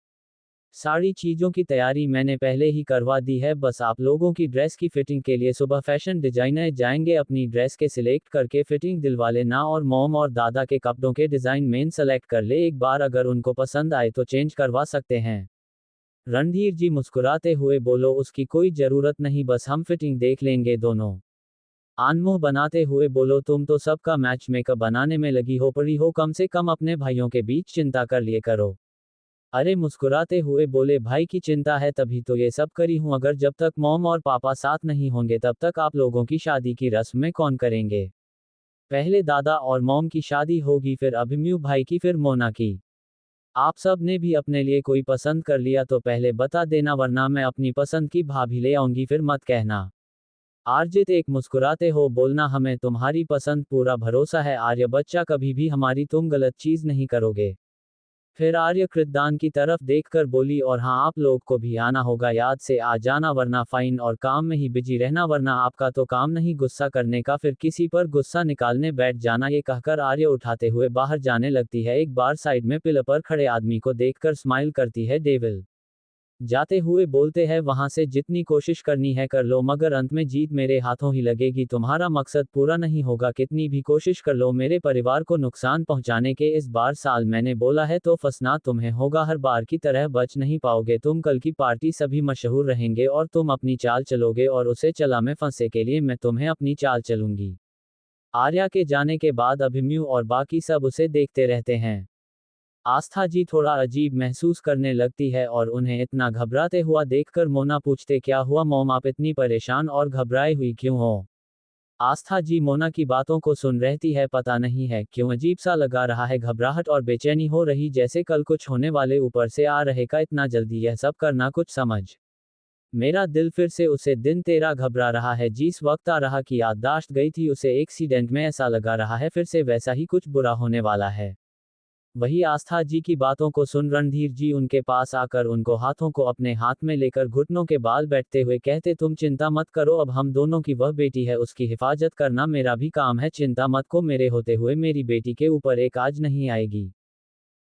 सारी चीज़ों की तैयारी मैंने पहले ही करवा दी है, बस आप लोगों की ड्रेस की फिटिंग के लिए सुबह फैशन डिजाइनर जाएंगे, अपनी ड्रेस के सिलेक्ट करके फिटिंग दिलवा लेना और मॉम और दादा के कपड़ों के डिज़ाइन मेन सेलेक्ट कर ले एक बार, अगर उनको पसंद आए तो चेंज करवा सकते हैं। रणधीर जी मुस्कुराते हुए बोलो, उसकी कोई ज़रूरत नहीं, बस हम फिटिंग देख लेंगे दोनों। आनमुंह बनाते हुए बोलो, तुम तो सबका मैच मेकअप बनाने में लगी हो पड़ी हो, कम से कम अपने भाइयों के बीच चिंता कर लिए करो। अरे मुस्कुराते हुए बोले, भाई की चिंता है तभी तो ये सब करी हूं, अगर जब तक मॉम और पापा साथ नहीं होंगे तब तक आप लोगों की शादी की रस्म में कौन करेंगे। पहले दादा और मॉम की शादी होगी, फिर अभिमन्यु भाई की, फिर मोना की। आप सब ने भी अपने लिए कोई पसंद कर लिया तो पहले बता देना, वरना मैं अपनी पसंद की भाभी ले आऊंगी, फिर मत कहना। आरजित एक मुस्कुराते हो बोलना, हमें तुम्हारी पसंद पूरा भरोसा है आर्य बच्चा, कभी भी हमारी तुम गलत चीज नहीं करोगे। फिर आर्य कृतदान की तरफ देखकर बोली, और हाँ आप लोग को भी आना होगा, याद से आ जाना वरना फाइन, और काम में ही बिजी रहना वरना आपका तो काम नहीं गुस्सा करने का, फिर किसी पर गुस्सा निकालने बैठ जाना। ये कहकर आर्य उठाते हुए बाहर जाने लगती है, एक बार साइड में पिलर पर खड़े आदमी को देखकर स्माइल करती है डेविल। जाते हुए बोलते हैं, वहां से जितनी कोशिश करनी है कर लो, मगर अंत में जीत मेरे हाथों ही लगेगी, तुम्हारा मकसद पूरा नहीं होगा, कितनी भी कोशिश कर लो मेरे परिवार को नुकसान पहुंचाने के, इस बार साल मैंने बोला है तो फंसना तुम्हें होगा, हर बार की तरह बच नहीं पाओगे तुम, कल की पार्टी सभी मशहूर रहेंगे और तुम अपनी चाल चलोगे और उसे चला में फंसे के लिए मैं तुम्हें अपनी चाल चलूंगी। आर्या के जाने के बाद अभिमन्यु और बाकी सब उसे देखते रहते हैं। आस्था जी थोड़ा अजीब महसूस करने लगती है और उन्हें इतना घबराते हुआ देखकर मोना पूछते, क्या हुआ मॉम, आप इतनी परेशान और घबराई हुई क्यों हो। आस्था जी मोना की बातों को सुन रहती है, पता नहीं है क्यों अजीब सा लगा रहा है, घबराहट और बेचैनी हो रही, जैसे कल कुछ होने वाले, ऊपर से आ रहेगा इतना जल्दी यह सब करना, कुछ समझ मेरा दिल फिर से उसे दिन तेरा घबरा रहा है, जिस वक्त आ रहा की याददाश्त गई थी उसे एक्सीडेंट में, ऐसा लगा रहा है फिर से वैसा ही कुछ बुरा होने वाला है। वही आस्था जी की बातों को सुन रणधीर जी उनके पास आकर उनको हाथों को अपने हाथ में लेकर घुटनों के बाल बैठते हुए कहते, तुम चिंता मत करो, अब हम दोनों की वह बेटी है उसकी हिफाजत करना मेरा भी काम है, चिंता मत को, मेरे होते हुए मेरी बेटी के ऊपर एक आज नहीं आएगी।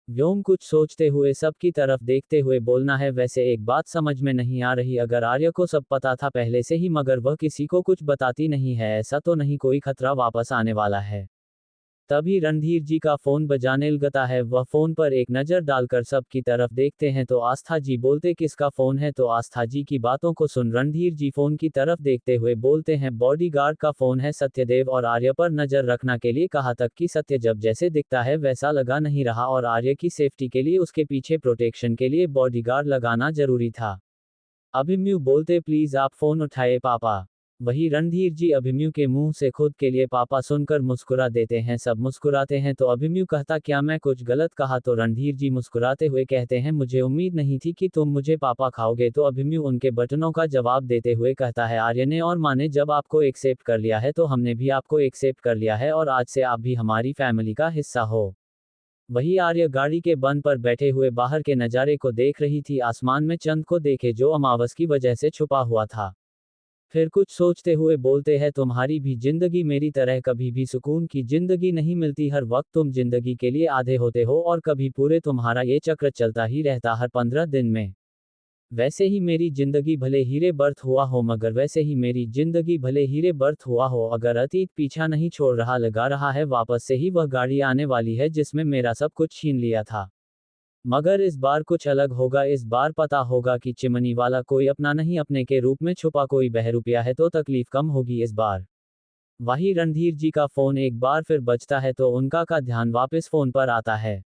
व्योम कुछ सोचते हुए सबकी तरफ देखते हुए बोलना है, वैसे एक बात समझ में नहीं आ रही, अगर आर्य को सब पता था पहले से ही मगर वह किसी को कुछ बताती नहीं है, ऐसा तो नहीं कोई खतरा वापस आने वाला है। तभी रणधीर जी का फोन बजाने लगता है, वह फोन पर एक नजर डालकर सब की तरफ देखते हैं तो आस्था जी बोलते, किसका फोन है, तो आस्था जी की बातों को सुन रणधीर जी फोन की तरफ देखते हुए बोलते हैं, बॉडीगार्ड का फोन है, सत्यदेव और आर्य पर नजर रखना के लिए कहा, तक कि सत्य जब जैसे दिखता है वैसा लगा नहीं रहा और आर्य की सेफ्टी के लिए उसके पीछे प्रोटेक्शन के लिए बॉडीगार्ड लगाना जरूरी था। अभिमन्यु बोलते, प्लीज आप फोन उठाए पापा। वही रणधीर जी अभिमन्यु के मुंह से खुद के लिए पापा सुनकर मुस्कुरा देते हैं, सब मुस्कुराते हैं तो अभिमन्यु कहता, क्या मैं कुछ गलत कहा, तो रणधीर जी मुस्कुराते हुए कहते हैं, मुझे उम्मीद नहीं थी कि तुम मुझे पापा खाओगे, तो अभिमन्यु उनके बटनों का जवाब देते हुए कहता है, आर्य ने और माँ ने जब आपको एक्सेप्ट कर लिया है तो हमने भी आपको एक्सेप्ट कर लिया है और आज से आप भी हमारी फैमिली का हिस्सा हो। वही आर्य गाड़ी के बन पर बैठे हुए बाहर के नज़ारे को देख रही थी, आसमान में चंद को देखे जो अमावस की वजह से छुपा हुआ था। फिर कुछ सोचते हुए बोलते हैं, तुम्हारी भी जिंदगी मेरी तरह कभी भी सुकून की जिंदगी नहीं मिलती, हर वक्त तुम जिंदगी के लिए आधे होते हो और कभी पूरे, तुम्हारा ये चक्र चलता ही रहता हर 15 दिन में। वैसे ही मेरी जिंदगी भले हीरे बर्थ हुआ हो, मगर वैसे ही मेरी जिंदगी भले हीरे बर्थ हुआ हो, अगर अतीत पीछा नहीं छोड़ रहा, लगा रहा है वापस से ही वह गाड़ी आने वाली है जिसमें मेरा सब कुछ छीन लिया था। मगर इस बार कुछ अलग होगा, इस बार पता होगा कि चिमनी वाला कोई अपना नहीं, अपने के रूप में छुपा कोई बहरूपिया है, तो तकलीफ कम होगी इस बार। वही रणधीर जी का फोन एक बार फिर बजता है तो उनका का ध्यान वापस फोन पर आता है।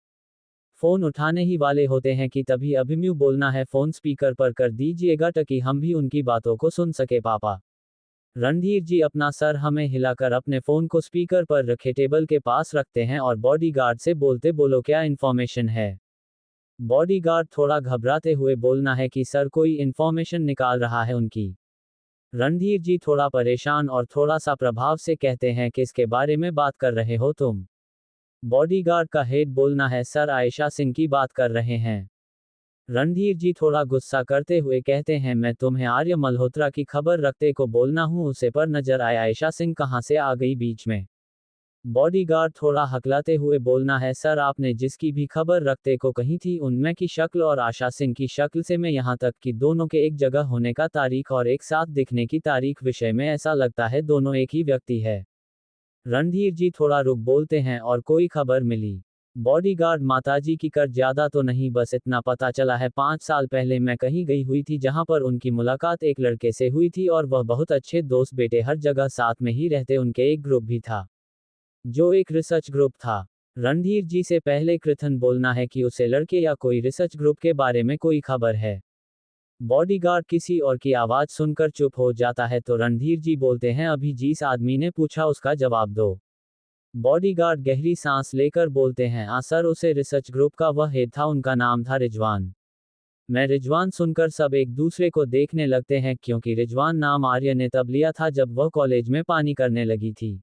फोन उठाने ही वाले होते हैं कि तभी अभिमन्यु बोलना है, फोन स्पीकर पर कर दीजिएगा ताकि हम भी उनकी बातों को सुन सके पापा। रणधीर जी अपना सर हमें हिलाकर अपने फोन को स्पीकर पर रखे टेबल के पास रखते हैं और बॉडीगार्ड से बोलते, बोलो क्या इन्फॉर्मेशन है। बॉडीगार्ड थोड़ा घबराते हुए बोलना है कि सर कोई इन्फॉर्मेशन निकाल रहा है उनकी। रणधीर जी थोड़ा परेशान और थोड़ा सा प्रभाव से कहते हैं, किसके बारे में बात कर रहे हो तुम। बॉडीगार्ड का हेड बोलना है, सर आयशा सिंह की बात कर रहे हैं। रणधीर जी थोड़ा गुस्सा करते हुए कहते हैं, मैं तुम्हें आर्य मल्होत्रा की खबर रखते को बोलना हूँ, उसे पर नजर आया आयशा सिंह कहाँ से आ गई बीच में। बॉडीगार्ड थोड़ा हकलाते हुए बोलना है, सर आपने जिसकी भी खबर रखते को कही थी उनमें की शक्ल और आशा सिंह की शक्ल से मैं यहाँ तक कि दोनों के एक जगह होने का तारीख और एक साथ दिखने की तारीख विषय में ऐसा लगता है दोनों एक ही व्यक्ति है। रणधीर जी थोड़ा रुक बोलते हैं, और कोई खबर मिली? बॉडीगार्ड, माताजी की कर ज्यादा तो नहीं, बस इतना पता चला है 5 साल पहले मैं कहीं गई हुई थी जहां पर उनकी मुलाकात एक लड़के से हुई थी और वह बहुत अच्छे दोस्त, बेटे हर जगह साथ में ही रहते, उनके एक ग्रुप भी था जो एक रिसर्च ग्रुप था। रणधीर जी से पहले कृथन बोलना है कि उसे लड़के या कोई रिसर्च ग्रुप के बारे में कोई खबर है। बॉडीगार्ड किसी और की आवाज सुनकर चुप हो जाता है तो रणधीर जी बोलते हैं, अभी जिस आदमी ने पूछा उसका जवाब दो। बॉडीगार्ड गहरी सांस लेकर बोलते हैं, सर उसे रिसर्च ग्रुप का वह हेड था, उनका नाम था रिजवान। मैं रिजवान सुनकर सब एक दूसरे को देखने लगते हैं क्योंकि रिजवान नाम आर्य ने तब लिया था जब वह कॉलेज में पानी करने लगी थी।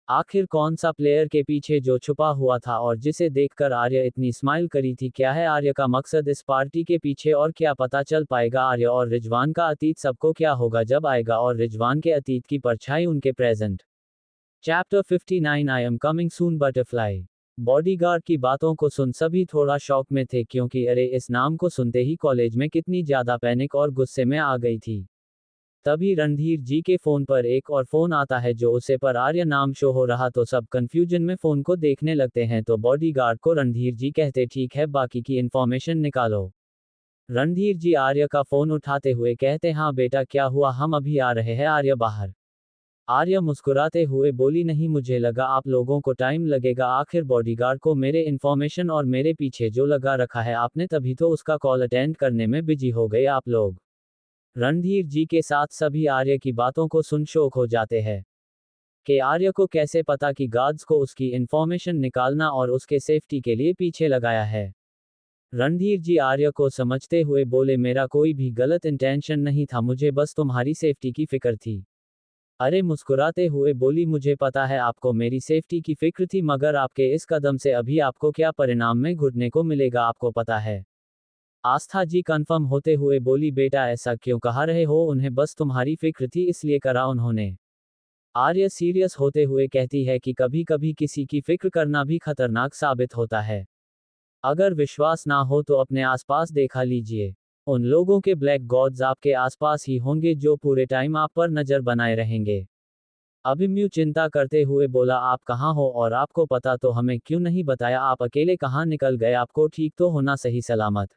आखिर कौन सा प्लेयर के पीछे जो छुपा हुआ था और जिसे देखकर आर्य इतनी स्माइल करी थी, क्या है आर्य का मकसद इस पार्टी के पीछे, और क्या पता चल पाएगा आर्य और रिजवान का अतीत सबको क्या होगा जब आएगा और रिजवान के अतीत की परछाई उनके present. Chapter 59 I am coming soon butterfly. Bodyguard की बातों को सुन सभी थोड़ा शॉक में थे क्योंकि अरे इस नाम को सुनते ही कॉलेज में कितनी ज्यादा पैनिक और गुस्से में आ गई थी। तभी रणधीर जी के फोन पर एक और फोन आता है जो उसे पर आर्य नाम शो हो रहा, तो सब कंफ्यूजन में फोन को देखने लगते हैं तो बॉडीगार्ड को रणधीर जी कहते, ठीक है बाकी की इंफॉर्मेशन निकालो। रणधीर जी आर्य का फोन उठाते हुए कहते, हाँ बेटा क्या हुआ, हम अभी आ रहे हैं आर्य बाहर। आर्य मुस्कुराते हुए बोली, नहीं मुझे लगा आप लोगों को टाइम लगेगा, आखिर बॉडीगार्ड को मेरे इंफॉर्मेशन और मेरे पीछे जो लगा रखा है आपने, तभी तो उसका कॉल अटेंड करने में बिजी हो गए आप लोग। रणधीर जी के साथ सभी आर्य की बातों को सुन शौक हो जाते हैं कि आर्य को कैसे पता कि गार्ड्स को उसकी इंफॉर्मेशन निकालना और उसके सेफ्टी के लिए पीछे लगाया है। रणधीर जी आर्य को समझते हुए बोले, मेरा कोई भी गलत इंटेंशन नहीं था, मुझे बस तुम्हारी सेफ्टी की फिक्र थी। अरे मुस्कुराते हुए बोली, मुझे पता है आपको मेरी सेफ्टी की फिक्र थी, मगर आपके इस कदम से अभी आपको क्या परिणाम में घुटने को मिलेगा आपको पता है। आस्था जी कंफर्म होते हुए बोली, बेटा ऐसा क्यों कहा रहे हो, उन्हें बस तुम्हारी फिक्र थी इसलिए करा उन्होंने। आर्य सीरियस होते हुए कहती है कि कभी कभी किसी की फिक्र करना भी खतरनाक साबित होता है। अगर विश्वास ना हो तो अपने आसपास देखा लीजिए, उन लोगों के ब्लैक गॉड्स आपके आसपास ही होंगे जो पूरे टाइम आप पर नजर बनाए रहेंगे। अभिमन्यु चिंता करते हुए बोला, आप कहाँ हो, और आपको पता तो हमें क्यों नहीं बताया, आप अकेले कहाँ निकल गए, आपको ठीक तो होना सही सलामत।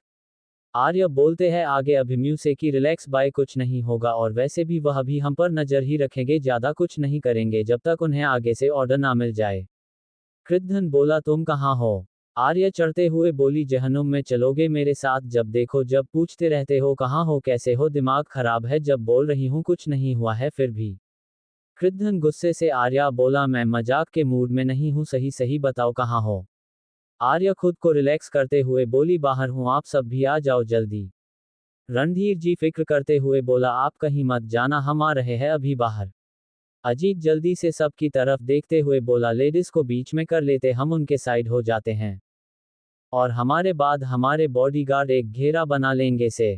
आर्य बोलते हैं आगे अभिमन्यु से कि रिलैक्स बाय, कुछ नहीं होगा, और वैसे भी वह भी हम पर नजर ही रखेंगे, ज्यादा कुछ नहीं करेंगे जब तक उन्हें आगे से ऑर्डर ना मिल जाए। कृद्धन बोला, तुम कहाँ हो? आर्य चढ़ते हुए बोली, जहन्नुम में चलोगे मेरे साथ, जब देखो जब पूछते रहते हो कहाँ हो, कैसे हो, दिमाग खराब है, जब बोल रही हूँ कुछ नहीं हुआ है फिर भी। कृद्धन गुस्से से आर्या बोला, मैं मजाक के मूड में नहीं हूँ, सही सही बताओ कहाँ हो। आर्य खुद को रिलैक्स करते हुए बोली, बाहर हूँ, आप सब भी आ जाओ जल्दी। रणधीर जी फिक्र करते हुए बोला, आप कहीं मत जाना, हम आ रहे हैं अभी बाहर। अजीत जल्दी से सबकी तरफ देखते हुए बोला, लेडीज को बीच में कर लेते, हम उनके साइड हो जाते हैं और हमारे बाद हमारे बॉडीगार्ड एक घेरा बना लेंगे से,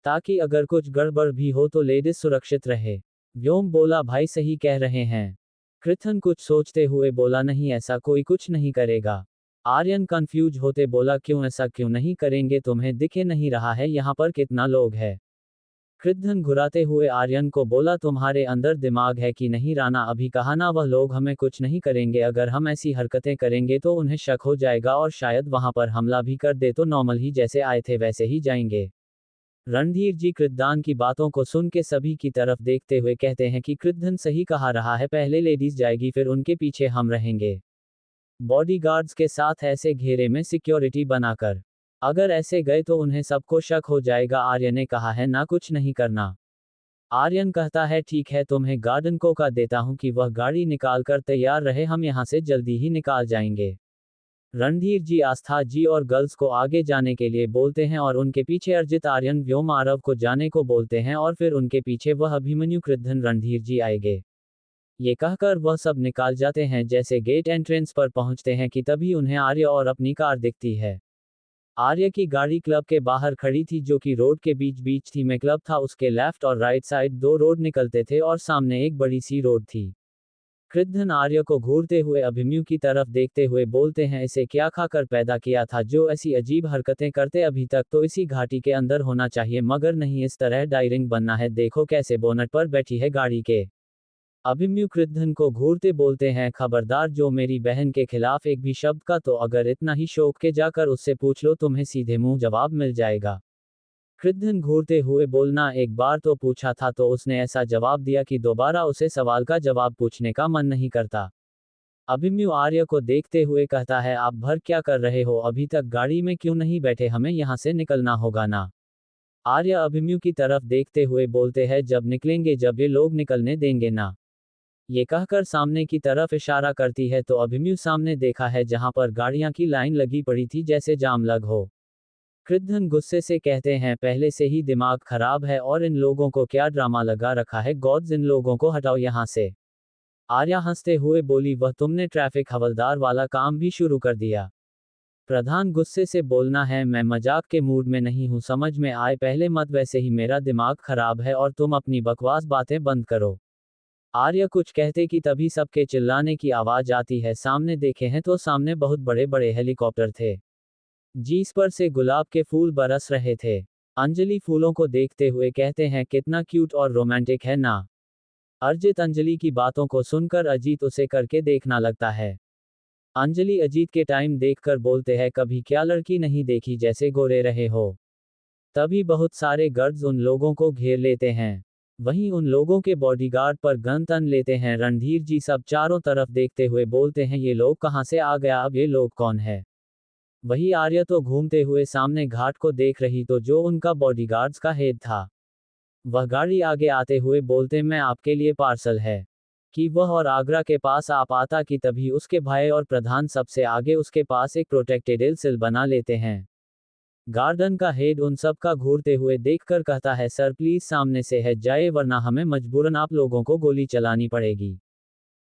ताकि अगर कुछ गड़बड़ भी हो तो लेडीज सुरक्षित रहे। व्योम बोला, भाई सही कह रहे हैं। कृथन कुछ सोचते हुए बोला, नहीं ऐसा कोई कुछ नहीं करेगा। आर्यन कंफ्यूज होते बोला, क्यों ऐसा क्यों नहीं करेंगे, तुम्हें दिखे नहीं रहा है यहाँ पर कितना लोग है? कृद्धन घुराते हुए आर्यन को बोला, तुम्हारे अंदर दिमाग है कि नहीं राणा, अभी कहा ना वह लोग हमें कुछ नहीं करेंगे, अगर हम ऐसी हरकतें करेंगे तो उन्हें शक हो जाएगा और शायद वहां पर हमला भी कर दे, तो नॉर्मल ही जैसे आए थे वैसे ही जाएंगे। रणधीर जी कृद्दान की बातों को सुन के सभी की तरफ देखते हुए कहते हैं कि कृद्धन सही कहा रहा है, पहले लेडीज जाएगी फिर उनके पीछे हम रहेंगे बॉडीगार्ड्स के साथ ऐसे घेरे में सिक्योरिटी बनाकर। अगर ऐसे गए तो उन्हें सबको शक हो जाएगा, आर्य ने कहा है ना कुछ नहीं करना। आर्यन कहता है, ठीक है तुम्हें गार्डन को कह देता हूं कि वह गाड़ी निकाल कर तैयार रहे, हम यहां से जल्दी ही निकाल जाएंगे। रणधीर जी आस्था जी और गर्ल्स को आगे जाने के लिए बोलते हैं और उनके पीछे अर्जित आर्यन व्योम आरव को जाने को बोलते हैं और फिर उनके पीछे वह अभिमन्यु कृद्धन रणधीर जी आएंगे। ये कहकर वह सब निकाल जाते हैं। जैसे गेट एंट्रेंस पर पहुंचते हैं कि तभी उन्हें आर्य और अपनी कार दिखती है। आर्य की गाड़ी क्लब के बाहर खड़ी थी जो कि रोड के बीच बीच थी में क्लब था उसके लेफ्ट और राइट साइड दो रोड निकलते थे और सामने एक बड़ी सी रोड थी। कृद्धन आर्य को घूरते हुए अभिमन्यु की तरफ देखते हुए बोलते हैं इसे क्या खाकर पैदा किया था जो ऐसी अजीब हरकतें करते अभी तक तो इसी घाटी के अंदर होना चाहिए मगर नहीं इस तरह डायरिंग बनना है देखो कैसे बोनट पर बैठी है गाड़ी के। अभिमन्यु कृद्धन को घूरते बोलते हैं खबरदार जो मेरी बहन के खिलाफ एक भी शब्द का तो अगर इतना ही शौक के जाकर उससे पूछ लो तुम्हें सीधे मुंह जवाब मिल जाएगा। कृद्धन घूरते हुए बोलना एक बार तो पूछा था तो उसने ऐसा जवाब दिया कि दोबारा उसे सवाल का जवाब पूछने का मन नहीं करता। अभिमन्यु आर्य को देखते हुए कहता है आप भर क्या कर रहे हो अभी तक गाड़ी में क्यों नहीं बैठे हमें यहाँ से निकलना होगा ना। आर्य अभिमन्यु की तरफ देखते हुए बोलते हैं जब निकलेंगे जब ये लोग निकलने देंगे ना। ये कहकर सामने की तरफ इशारा करती है तो अभिमन्यु सामने देखा है जहां पर गाड़ियां की लाइन लगी पड़ी थी जैसे जाम लग हो। कृद्धन गुस्से से कहते हैं पहले से ही दिमाग खराब है और इन लोगों को क्या ड्रामा लगा रखा है गॉड्स इन लोगों को हटाओ यहाँ से। आर्या हंसते हुए बोली वह तुमने ट्रैफिक हवलदार वाला काम भी शुरू कर दिया। प्रधान गुस्से से बोलना है मैं मजाक के मूड में नहीं हूँ समझ में आए पहले मत वैसे ही मेरा दिमाग खराब है और तुम अपनी बकवास बातें बंद करो। आर्य कुछ कहते कि तभी सबके चिल्लाने की आवाज आती है सामने देखे हैं तो सामने बहुत बड़े बड़े हेलीकॉप्टर थे जिस पर से गुलाब के फूल बरस रहे थे। अंजलि फूलों को देखते हुए कहते हैं कितना क्यूट और रोमांटिक है ना। अरिजीत अंजलि की बातों को सुनकर अजीत उसे करके देखना लगता है। अंजलि अजीत के टाइम देखकर बोलते हैं कभी क्या लड़की नहीं देखी जैसे गोरे रहे हो। तभी बहुत सारे गार्ड्स उन लोगों को घेर लेते हैं। वहीं उन लोगों के बॉडीगार्ड पर गन तन लेते हैं। रणधीर जी सब चारों तरफ देखते हुए बोलते हैं ये लोग कहां से आ गया अब ये लोग कौन है। वही आर्य तो घूमते हुए सामने घाट को देख रही तो जो उनका बॉडीगार्ड्स का हेड था वह गाड़ी आगे आते हुए बोलते मैं आपके लिए पार्सल है कि वह और आगरा के पास आप आता कि तभी उसके भाई और प्रधान सबसे आगे उसके पास एक प्रोटेक्टेड सिल बना लेते हैं। गार्डन का हेड उन सब का घूरते हुए देखकर कहता है सर प्लीज सामने से हट जाए वरना हमें मजबूरन आप लोगों को गोली चलानी पड़ेगी।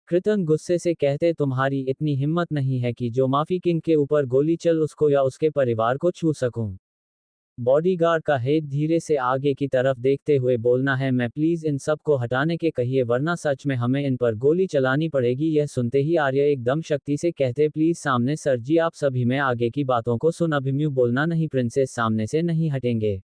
कृतन गुस्से से कहते तुम्हारी इतनी हिम्मत नहीं है कि जो माफी किंग के ऊपर गोली चल उसको या उसके परिवार को छू सकूं। बॉडीगार्ड का हेड धीरे से आगे की तरफ देखते हुए बोलना है मैं प्लीज इन सब को हटाने के कहिए वरना सच में हमें इन पर गोली चलानी पड़ेगी। यह सुनते ही आर्य एकदम शक्ति से कहते प्लीज सामने सर जी आप सभी में आगे की बातों को सुन। अभिमन्यु बोलना नहीं प्रिंसेस सामने से नहीं हटेंगे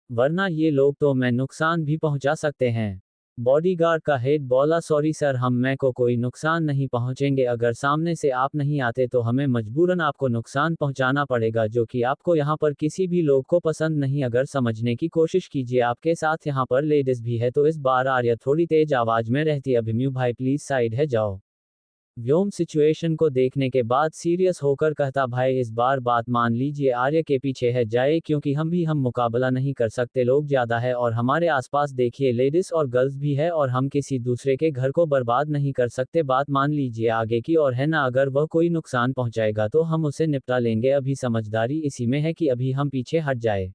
वरना ये लोग तो मैं नुकसान भी पहुंचा सकते हैं। बॉडीगार्ड का हेड बोला सॉरी सर हम मैं को कोई नुकसान नहीं पहुंचेंगे अगर सामने से आप नहीं आते तो हमें मजबूरन आपको नुकसान पहुंचाना पड़ेगा जो कि आपको यहाँ पर किसी भी लोग को पसंद नहीं। अगर समझने की कोशिश कीजिए आपके साथ यहाँ पर लेडीज भी है तो इस बार आर्य थोड़ी तेज आवाज में रहती अभिमन्यु भाई प्लीज साइड है जाओ। व्योम सिचुएशन को देखने के बाद सीरियस होकर कहता भाई इस बार बात मान लीजिए आर्य के पीछे है जाए क्योंकि हम मुकाबला नहीं कर सकते लोग ज्यादा है और हमारे आसपास देखिए लेडीज और गर्ल्स भी है और हम किसी दूसरे के घर को बर्बाद नहीं कर सकते बात मान लीजिए आगे की और है ना अगर वह कोई नुकसान पहुंचाएगा तो हम उसे निपटा लेंगे अभी समझदारी इसी में है कि अभी हम पीछे हट जाए।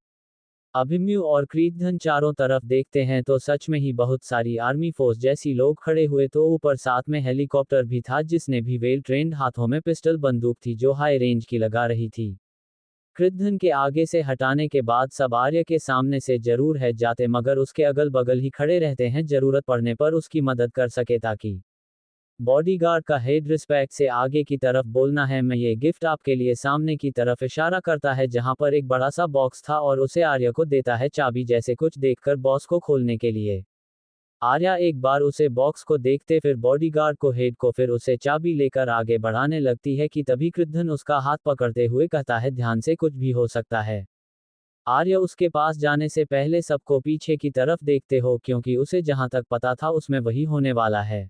अभिमन्यु और कृद्धन चारों तरफ देखते हैं तो सच में ही बहुत सारी आर्मी फोर्स जैसी लोग खड़े हुए तो ऊपर साथ में हेलीकॉप्टर भी था जिसने भी वेल ट्रेंड हाथों में पिस्टल बंदूक थी जो हाई रेंज की लगा रही थी। कृद्धन के आगे से हटाने के बाद सब आर्य के सामने से जरूर है जाते मगर उसके अगल बगल ही खड़े रहते हैं जरूरत पड़ने पर उसकी मदद कर सके ताकि बॉडीगार्ड का हेड रिस्पेक्ट से आगे की तरफ बोलना है मैं ये गिफ्ट आपके लिए सामने की तरफ इशारा करता है जहां पर एक बड़ा सा बॉक्स था और उसे आर्य को देता है चाबी जैसे कुछ देखकर बॉक्स को खोलने के लिए। आर्या एक बार उसे बॉक्स को देखते फिर बॉडीगार्ड को हेड को फिर उसे चाबी लेकर आगे बढ़ाने लगती है कि तभी कृद्धन उसका हाथ पकड़ते हुए कहता है ध्यान से कुछ भी हो सकता है। आर्य उसके पास जाने से पहले सबको पीछे की तरफ देखते हो क्योंकि उसे जहां तक पता था उसमें वही होने वाला है।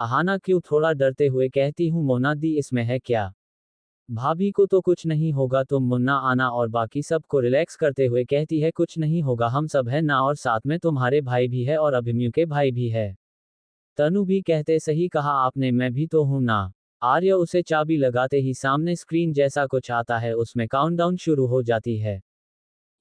अहाना क्यों थोड़ा डरते हुए कहती हूँ मोना दी इसमें है क्या। भाभी को तो कुछ नहीं होगा तुम मुन्ना आना और बाकी सब को रिलैक्स करते हुए कहती है कुछ नहीं होगा हम सब है ना और साथ में तुम्हारे भाई भी है और अभिमन्यु के भाई भी है। तनु भी कहते सही कहा आपने मैं भी तो हूं ना। आर्य उसे चाबी लगाते ही सामने स्क्रीन जैसा कुछ आता है उसमें काउंटडाउन शुरू हो जाती है।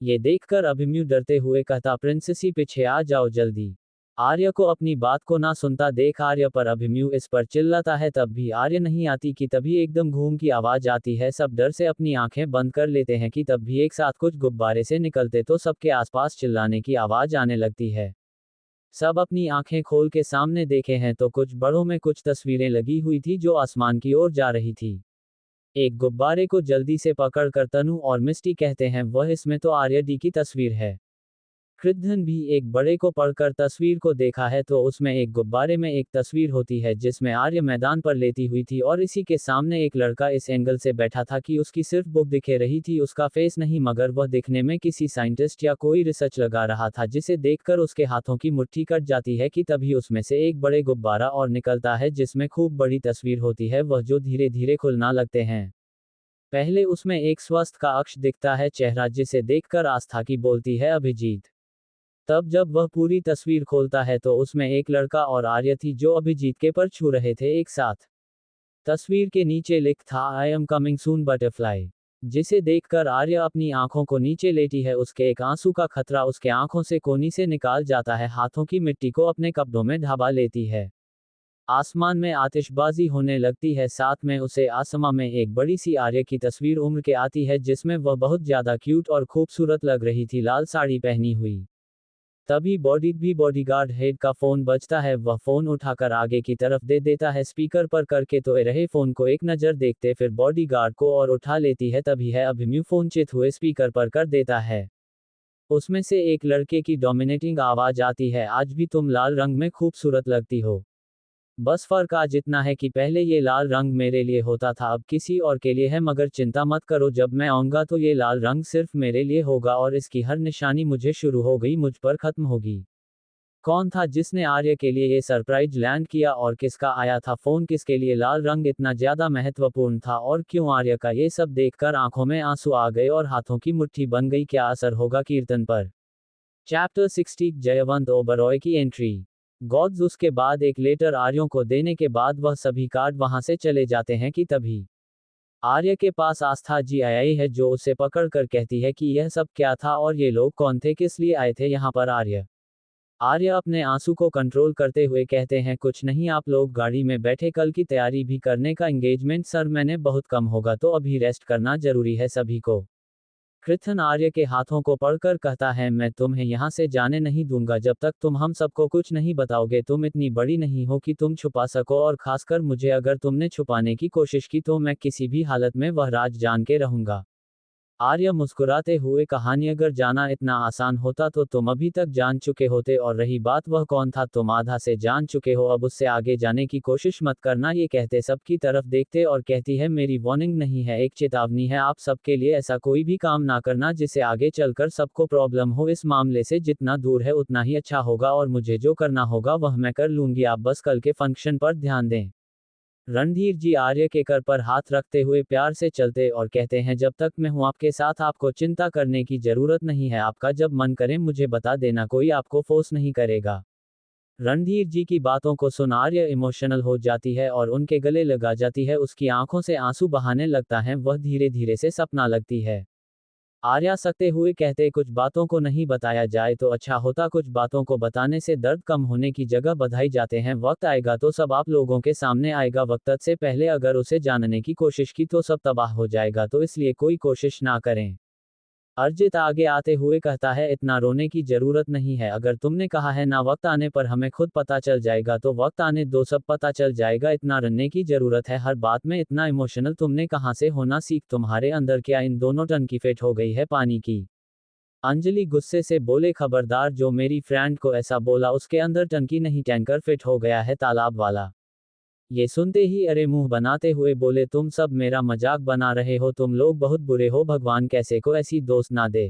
ये देखकर अभिमन्यु डरते हुए कहता प्रिंसेसी पीछे आ जाओ जल्दी। आर्य को अपनी बात को ना सुनता देख आर्य पर अभिमन्यु इस पर चिल्लाता है, तब भी आर्य नहीं आती कि तभी एकदम घूम की आवाज आती है। सब डर से अपनी आंखें बंद कर लेते हैं कि तब भी एक साथ कुछ गुब्बारे से निकलते तो सबके आसपास चिल्लाने की आवाज आने लगती है। सब अपनी आंखें खोल के सामने देखे हैं तो कुछ बड़ों में कुछ तस्वीरें लगी हुई थी जो आसमान की ओर जा रही थी। एक गुब्बारे को जल्दी से पकड़कर तनु और मिस्टी कहते हैं, वह इसमें तो आर्य डी की तस्वीर है। कृद्धन भी एक बड़े को पढ़कर तस्वीर को देखा है तो उसमें एक गुब्बारे में एक तस्वीर होती है जिसमें आर्य मैदान पर लेटी हुई थी और इसी के सामने एक लड़का इस एंगल से बैठा था कि उसकी सिर्फ बुक दिखे रही थी, उसका फेस नहीं, मगर वह दिखने में किसी साइंटिस्ट या कोई रिसर्च लगा रहा था जिसे देखकर उसके हाथों की मुट्ठी कट जाती है कि तभी उसमें से एक बड़े गुब्बारा और निकलता है जिसमें खूब बड़ी तस्वीर होती है, वह जो धीरे धीरे खुलना लगते हैं। पहले उसमें एक स्वस्थ का अक्ष दिखता है चेहरा जिसे देखकर आस्था की बोलती है अभिजीत। तब जब वह पूरी तस्वीर खोलता है तो उसमें एक लड़का और आर्य थी जो अभिजीत के पर छू रहे थे एक साथ। तस्वीर के नीचे लिख था, I am coming soon butterfly, जिसे देखकर आर्य अपनी आंखों को नीचे लेटी है। उसके एक आंसू का खतरा उसके आंखों से कोनी से निकाल जाता है, हाथों की मिट्टी को अपने कपड़ों में ढाबा लेती है। आसमान में आतिशबाजी होने लगती है, साथ में उसे आसमां में एक बड़ी सी आर्य की तस्वीर उम्र के आती है जिसमें वह बहुत ज्यादा क्यूट और खूबसूरत लग रही थी, लाल साड़ी पहनी हुई। तभी बॉडीगार्ड हेड का फोन बजता है, वह फोन उठाकर आगे की तरफ दे देता है, स्पीकर पर करके तो रहे फोन को एक नज़र देखते फिर बॉडीगार्ड को और उठा लेती है। तभी है अभिमन्यु फोन चित हुए स्पीकर पर कर देता है। उसमें से एक लड़के की डोमिनेटिंग आवाज आती है, आज भी तुम लाल रंग में खूबसूरत लगती हो। बस फर्क आज इतना है कि पहले ये लाल रंग मेरे लिए होता था, अब किसी और के लिए है, मगर चिंता मत करो, जब मैं आऊंगा तो ये लाल रंग सिर्फ मेरे लिए होगा और इसकी हर निशानी मुझे शुरू हो गई मुझ पर खत्म होगी। कौन था जिसने आर्य के लिए ये सरप्राइज लैंड किया और किसका आया था फोन, किसके लिए लाल रंग इतना ज्यादा महत्वपूर्ण था और क्यों आर्य का ये सब देखकर आंखों में आंसू आ गए और हाथों की मुट्ठी बन गई, क्या असर होगा कीर्तन पर। चैप्टर 60 जयवंत ओबरॉय की एंट्री। गॉड्स उसके बाद एक लेटर आर्यों को देने के बाद वह सभी कार्ड वहां से चले जाते हैं कि तभी आर्य के पास आस्था जी आई है जो उसे पकड़कर कहती है कि यह सब क्या था और ये लोग कौन थे, किस लिए आए थे यहाँ पर। आर्य अपने आंसू को कंट्रोल करते हुए कहते हैं, कुछ नहीं, आप लोग गाड़ी में बैठे, कल की तैयारी भी करने का एंगेजमेंट सर मैंने बहुत कम होगा तो अभी रेस्ट करना जरूरी है सभी को। कृथन आर्य के हाथों को पढ़कर कहता है, मैं तुम्हें यहाँ से जाने नहीं दूंगा जब तक तुम हम सबको कुछ नहीं बताओगे, तुम इतनी बड़ी नहीं हो कि तुम छुपा सको और खासकर मुझे, अगर तुमने छुपाने की कोशिश की तो मैं किसी भी हालत में वह राज जान के रहूंगा। आर्य मुस्कुराते हुए कहानी, अगर जाना इतना आसान होता तो तुम अभी तक जान चुके होते, और रही बात वह कौन था, तुम आधा से जान चुके हो, अब उससे आगे जाने की कोशिश मत करना। ये कहते सबकी तरफ देखते और कहती है, मेरी वार्निंग नहीं है, एक चेतावनी है आप सबके लिए, ऐसा कोई भी काम ना करना जिसे आगे चलकर सबको प्रॉब्लम हो, इस मामले से जितना दूर है उतना ही अच्छा होगा और मुझे जो करना होगा वह मैं कर लूंगी, आप बस कल के फंक्शन पर ध्यान दें। रणधीर जी आर्य के कर पर हाथ रखते हुए प्यार से चलते और कहते हैं, जब तक मैं हूं आपके साथ आपको चिंता करने की जरूरत नहीं है, आपका जब मन करे मुझे बता देना, कोई आपको फोर्स नहीं करेगा। रणधीर जी की बातों को सुन आर्य इमोशनल हो जाती है और उनके गले लगा जाती है, उसकी आंखों से आंसू बहाने लगता है, वह धीरे धीरे से सपना लगती है। आर्या सकते हुए कहते, कुछ बातों को नहीं बताया जाए तो अच्छा होता, कुछ बातों को बताने से दर्द कम होने की जगह बधाई जाते हैं, वक्त आएगा तो सब आप लोगों के सामने आएगा, वक्त से पहले अगर उसे जानने की कोशिश की तो सब तबाह हो जाएगा, तो इसलिए कोई कोशिश ना करें। अर्जित आगे आते हुए कहता है, इतना रोने की जरूरत नहीं है, अगर तुमने कहा है ना वक्त आने पर हमें खुद पता चल जाएगा तो वक्त आने दो, सब पता चल जाएगा, इतना रोने की जरूरत है, हर बात में इतना इमोशनल तुमने कहां से होना सीख, तुम्हारे अंदर क्या इन दोनों टन की फिट हो गई है पानी की। अंजलि गुस्से से बोले, खबरदार, जो मेरी फ्रेंड को ऐसा बोला उसके अंदर टंकी नहीं टैंकर फिट हो गया है, तालाब वाला। ये सुनते ही अरे मुंह बनाते हुए बोले, तुम सब मेरा मजाक बना रहे हो, तुम लोग बहुत बुरे हो, भगवान कैसे को ऐसी दोस्त ना दे।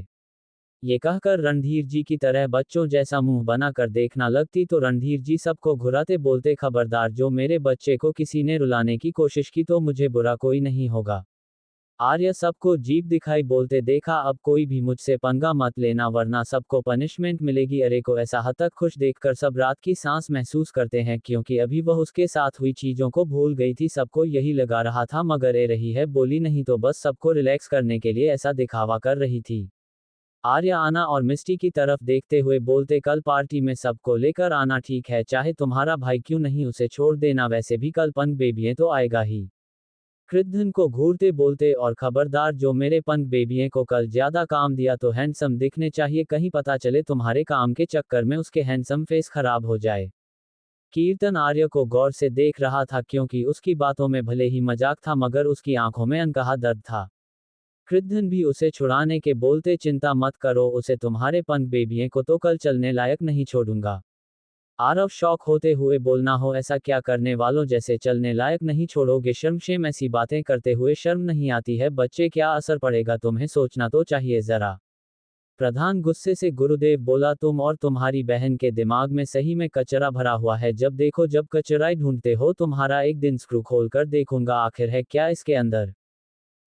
ये कहकर रणधीर जी की तरह बच्चों जैसा मुंह बना कर देखना लगती तो रणधीर जी सबको घुराते बोलते, खबरदार, जो मेरे बच्चे को किसी ने रुलाने की कोशिश की तो मुझे बुरा कोई नहीं होगा। आर्य सबको जीप दिखाई बोलते, देखा, अब कोई भी मुझसे पंगा मत लेना वरना सबको पनिशमेंट मिलेगी। अरे को ऐसा हद तक खुश देखकर सब रात की सांस महसूस करते हैं, क्योंकि अभी वह उसके साथ हुई चीजों को भूल गई थी, सबको यही लगा रहा था, मगर ए रही है बोली नहीं तो बस सबको रिलैक्स करने के लिए ऐसा दिखावा कर रही थी। आर्य आना और मिस्टी की तरफ देखते हुए बोलते, कल पार्टी में सबको लेकर आना, ठीक है, चाहे तुम्हारा भाई क्यों नहीं उसे छोड़ देना, वैसे भी कल पंक बेबिये तो आएगा ही। कृद्धन को घूरते बोलते, और खबरदार जो मेरे पंक बेबिये को कल ज्यादा काम दिया तो हैंडसम दिखने चाहिए, कहीं पता चले तुम्हारे काम के चक्कर में उसके हैंडसम फेस खराब हो जाए। कीर्तन आर्य को गौर से देख रहा था, क्योंकि उसकी बातों में भले ही मजाक था मगर उसकी आंखों में अनकहा दर्द था। कृद्धन भी उसे छुड़ाने के बोलते, चिंता मत करो, उसे तुम्हारे पंक बेबिये को तो कल चलने लायक नहीं छोड़ूंगा। आरव शौक होते हुए बोलना, हो ऐसा क्या करने वालों, जैसे चलने लायक नहीं छोड़ोगे, शर्मशेम ऐसी बातें करते हुए शर्म नहीं आती है बच्चे, क्या असर पड़ेगा तुम्हें सोचना तो चाहिए जरा। प्रधान गुस्से से गुरुदेव बोला, तुम और तुम्हारी बहन के दिमाग में सही में कचरा भरा हुआ है, जब देखो जब कचराई ढूंढते हो, तुम्हारा एक दिन स्क्रू खोल कर देखूंगा आखिर है क्या इसके अंदर।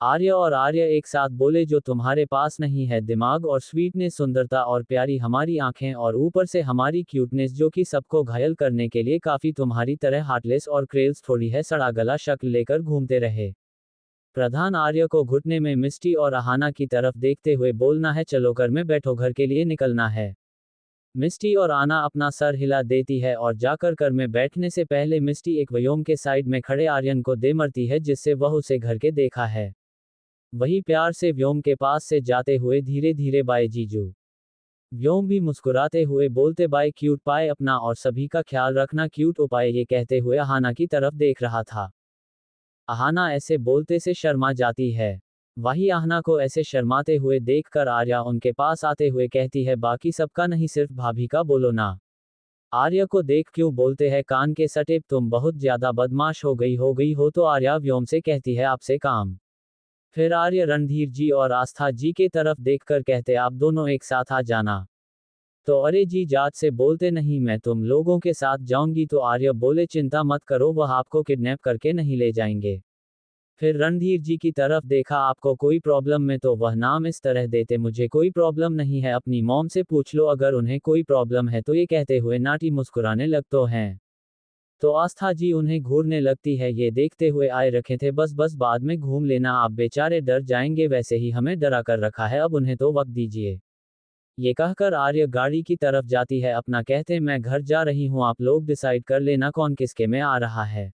आर्य और आर्य एक साथ बोले, जो तुम्हारे पास नहीं है दिमाग और स्वीटनेस, सुंदरता और प्यारी हमारी आंखें, और ऊपर से हमारी क्यूटनेस जो कि सबको घायल करने के लिए काफी तुम्हारी तरह हार्टलेस और क्रेल्स थोड़ी है, सड़ा गला शक्ल लेकर घूमते रहे। प्रधान आर्य को घुटने में मिस्टी और अहाना की तरफ देखते हुए बोलना है, चलो घर में बैठो, घर के लिए निकलना है। मिस्टी और आना अपना सर हिला देती है और जाकर कर में बैठने से पहले मिस्टी एक व्योम के साइड में खड़े आर्यन को दे मरती है, जिससे वह उसे घर के देखा है। वही प्यार से व्योम के पास से जाते हुए धीरे धीरे, बाय जीजू। व्योम भी मुस्कुराते हुए बोलते, बाय क्यूट पाए, अपना और सभी का ख्याल रखना क्यूट उपाय, ये कहते हुए अहाना की तरफ देख रहा था। अहाना ऐसे बोलते से शर्मा जाती है। वही अहाना को ऐसे शर्माते हुए देखकर आर्या उनके पास आते हुए कहती है, बाकी सबका नहीं सिर्फ भाभी का बोलो ना। आर्या को देख क्यों बोलते हैं कान के सटे, तुम बहुत ज्यादा बदमाश हो गई हो तो आर्या व्योम से कहती है, आपसे काम। फिर आर्य रणधीर जी और आस्था जी के तरफ देखकर कहते, आप दोनों एक साथ आ जाना। तो अरे जी जात से बोलते, नहीं मैं तुम लोगों के साथ जाऊंगी, तो आर्य बोले, चिंता मत करो, वह आपको किडनैप करके नहीं ले जाएंगे। फिर रणधीर जी की तरफ देखा, आपको कोई प्रॉब्लम में तो वह नाम इस तरह देते, मुझे कोई प्रॉब्लम नहीं है, अपनी मॉम से पूछ लो अगर उन्हें कोई प्रॉब्लम है तो, ये कहते हुए नाटी मुस्कुराने लगते हैं। तो आस्था जी उन्हें घूरने लगती है, ये देखते हुए आए रखे थे, बस बस बाद में घूम लेना, आप बेचारे डर जाएंगे, वैसे ही हमें डरा कर रखा है, अब उन्हें तो वक्त दीजिए। ये कहकर आर्य गाड़ी की तरफ जाती है, अपना कहते, मैं घर जा रही हूँ, आप लोग डिसाइड कर लेना कौन किसके में आ रहा है।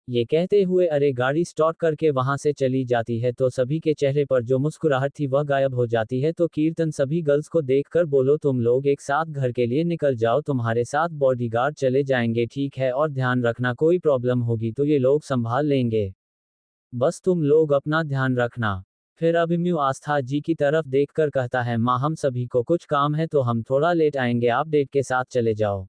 ये कहते हुए अरे गाड़ी स्टार्ट करके वहां से चली जाती है, तो सभी के चेहरे पर जो मुस्कुराहट थी वह गायब हो जाती है। तो कीर्तन सभी गर्ल्स को देखकर बोलो, तुम लोग एक साथ घर के लिए निकल जाओ, तुम्हारे साथ बॉडीगार्ड चले जाएंगे, ठीक है, और ध्यान रखना कोई प्रॉब्लम होगी तो ये लोग संभाल लेंगे, बस तुम लोग अपना ध्यान रखना। फिर अभिमन्यु आस्था जी की तरफ देखकर कहता है, माँ हम सभी को कुछ काम है तो हम थोड़ा लेट आएंगे, आप डेट के साथ चले जाओ।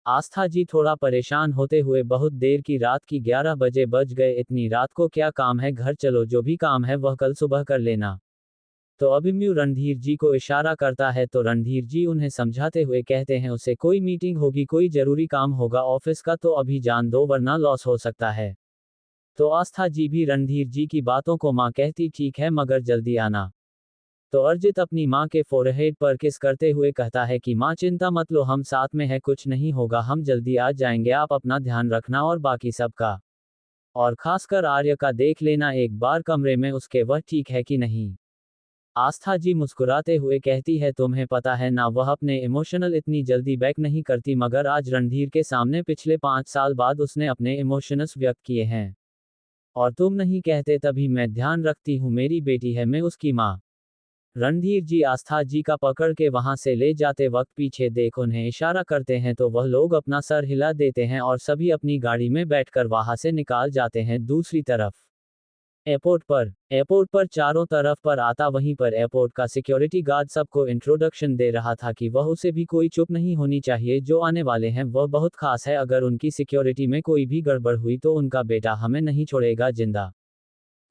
आस्था जी थोड़ा परेशान होते हुए, बहुत देर की रात की 11 बजे बज गए, इतनी रात को क्या काम है, घर चलो, जो भी काम है वह कल सुबह कर लेना। तो अभिमन्यु रणधीर जी को इशारा करता है, तो रणधीर जी उन्हें समझाते हुए कहते हैं, उसे कोई मीटिंग होगी, कोई जरूरी काम होगा ऑफिस का, तो अभी जान दो वरना लॉस हो सकता है। तो आस्था जी भी रणधीर जी की बातों को मां कहती, ठीक है मगर जल्दी आना। तो अर्जित अपनी मां के फोरहेड पर किस करते हुए कहता है कि मां चिंता मत लो, हम साथ में है, कुछ नहीं होगा, हम जल्दी आ जाएंगे, आप अपना ध्यान रखना और बाकी सबका, और खासकर आर्य का देख लेना एक बार कमरे में उसके, वह ठीक है कि नहीं। आस्था जी मुस्कुराते हुए कहती है, तुम्हें पता है ना, वह अपने इमोशनल इतनी जल्दी बैक नहीं करती, मगर आज रणधीर के सामने पिछले 5 साल बाद उसने अपने इमोशंस व्यक्त किए हैं, और तुम नहीं कहते, तभी मैं ध्यान रखती हूँ, मेरी बेटी है, मैं उसकी माँ। रणधीर जी आस्था जी का पकड़ के वहां से ले जाते वक्त पीछे देख उन्हें इशारा करते हैं, तो वह लोग अपना सर हिला देते हैं और सभी अपनी गाड़ी में बैठकर वहां से निकाल जाते हैं। दूसरी तरफ एयरपोर्ट पर चारों तरफ पर आता, वहीं पर एयरपोर्ट का सिक्योरिटी गार्ड सबको इंट्रोडक्शन दे रहा था कि वह उसे भी कोई चुप नहीं होनी चाहिए, जो आने वाले हैं वह बहुत खास है, अगर उनकी सिक्योरिटी में कोई भी गड़बड़ हुई तो उनका बेटा हमें नहीं छोड़ेगा जिंदा।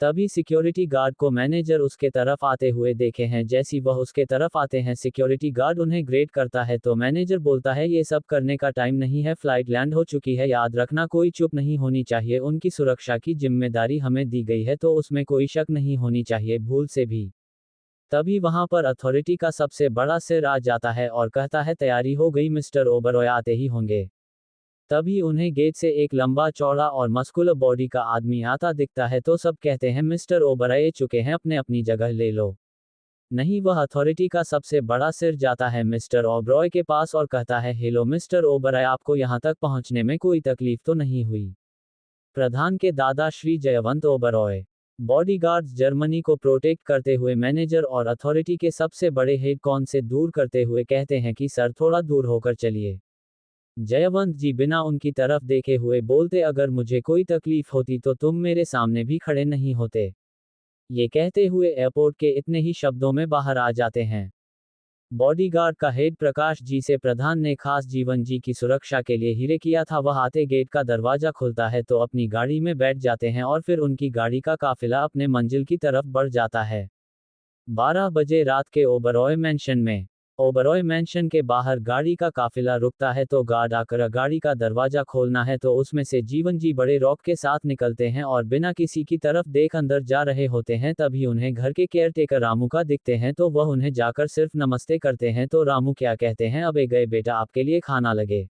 तभी सिक्योरिटी गार्ड को मैनेजर उसके तरफ आते हुए देखे हैं, जैसी वह उसके तरफ आते हैं सिक्योरिटी गार्ड उन्हें ग्रेड करता है, तो मैनेजर बोलता है, ये सब करने का टाइम नहीं है, फ्लाइट लैंड हो चुकी है, याद रखना कोई चुप नहीं होनी चाहिए, उनकी सुरक्षा की जिम्मेदारी हमें दी गई है, तो उसमें कोई शक नहीं होनी चाहिए भूल से भी। तभी वहां पर अथॉरिटी का सबसे बड़ा सिर आ जाता है और कहता है, तैयारी हो गई, मिस्टर ओबरॉय आते ही होंगे। तभी उन्हें गेट से एक लंबा चौड़ा और मस्कुलर बॉडी का आदमी आता दिखता है, तो सब कहते हैं, मिस्टर ओबराय चुके हैं, अपने अपनी जगह ले लो। नहीं, वह अथॉरिटी का सबसे बड़ा सिर जाता है मिस्टर ओबरॉय के पास और कहता है, हेलो मिस्टर ओबरॉय, आपको यहाँ तक पहुँचने में कोई तकलीफ तो नहीं हुई? प्रधान के दादा श्री जयवंत ओबरॉय, बॉडीगार्ड्स जर्मनी को प्रोटेक्ट करते हुए मैनेजर और अथॉरिटी के सबसे बड़े हेड कॉन से दूर करते हुए कहते हैं कि सर थोड़ा दूर होकर चलिए। जयवंत जी बिना उनकी तरफ देखे हुए बोलते, अगर मुझे कोई तकलीफ होती तो तुम मेरे सामने भी खड़े नहीं होते। ये कहते हुए एयरपोर्ट के इतने ही शब्दों में बाहर आ जाते हैं। बॉडीगार्ड का हेड प्रकाश जी से प्रधान ने खास जीवन जी की सुरक्षा के लिए हीरे किया था। वह आते गेट का दरवाजा खुलता है तो अपनी गाड़ी में बैठ जाते हैं और फिर उनकी गाड़ी का काफिला अपने मंजिल की तरफ बढ़ जाता है। 12 बजे रात के ओबरॉय मैंशन के बाहर गाड़ी का काफिला रुकता है तो गार्ड आकर गाड़ी का दरवाजा खोलना है तो उसमें से जीवन जी बड़े रौब के साथ निकलते हैं और बिना किसी की तरफ देख अंदर जा रहे होते हैं। तभी उन्हें घर के केयरटेकर रामू का दिखते हैं तो वह उन्हें जाकर सिर्फ नमस्ते करते हैं। तो रामू क्या कहते हैं, अबे गए बेटा, आपके लिए खाना लगे।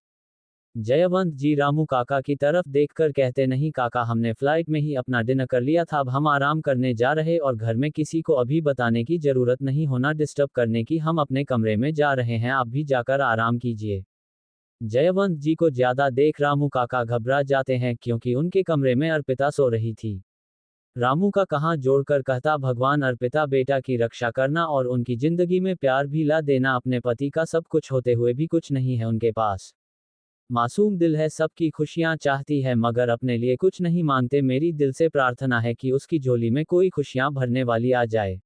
जयवंत जी रामू काका की तरफ देखकर कहते, नहीं काका, हमने फ्लाइट में ही अपना डिनर कर लिया था, अब हम आराम करने जा रहे और घर में किसी को अभी बताने की जरूरत नहीं होना डिस्टर्ब करने की, हम अपने कमरे में जा रहे हैं, आप भी जाकर आराम कीजिए। जयवंत जी को ज्यादा देख रामू काका घबरा जाते हैं क्योंकि उनके कमरे में अर्पिता सो रही थी। रामू का कहाँ जोड़कर कहता, भगवान, अर्पिता बेटा की रक्षा करना और उनकी जिंदगी में प्यार भी ला देना। अपने पति का सब कुछ होते हुए भी कुछ नहीं है उनके पास। मासूम दिल है, सबकी खुशियां चाहती है मगर अपने लिए कुछ नहीं मांगते। मेरी दिल से प्रार्थना है कि उसकी झोली में कोई खुशियां भरने वाली आ जाए।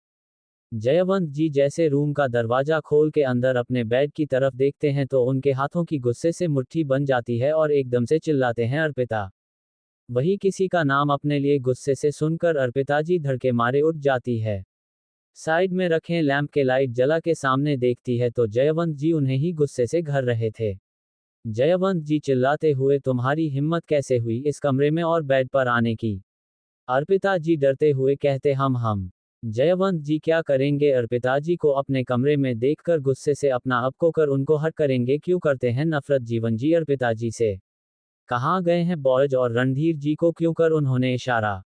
जयवंत जी जैसे रूम का दरवाजा खोल के अंदर अपने बेड की तरफ देखते हैं तो उनके हाथों की गुस्से से मुट्ठी बन जाती है और एकदम से चिल्लाते हैं, अर्पिता। वही किसी का नाम अपने लिए गुस्से से सुनकर अर्पिता जी धड़के मारे उठ जाती है। साइड में रखें लैंप के लाइट जला के सामने देखती है तो जयवंत जी उन्हें ही गुस्से से घर रहे थे। जयवंत जी चिल्लाते हुए, तुम्हारी हिम्मत कैसे हुई इस कमरे में और बेड पर आने की? अर्पिता जी डरते हुए कहते, हम। जयवंत जी क्या करेंगे? अर्पिता जी को अपने कमरे में देखकर गुस्से से अपना अपको कर उनको हट करेंगे, क्यों करते हैं नफरत जीवन जी अर्पिता जी से? कहाँ गए हैं बॉयज और रणधीर जी को क्यों कर उन्होंने इशारा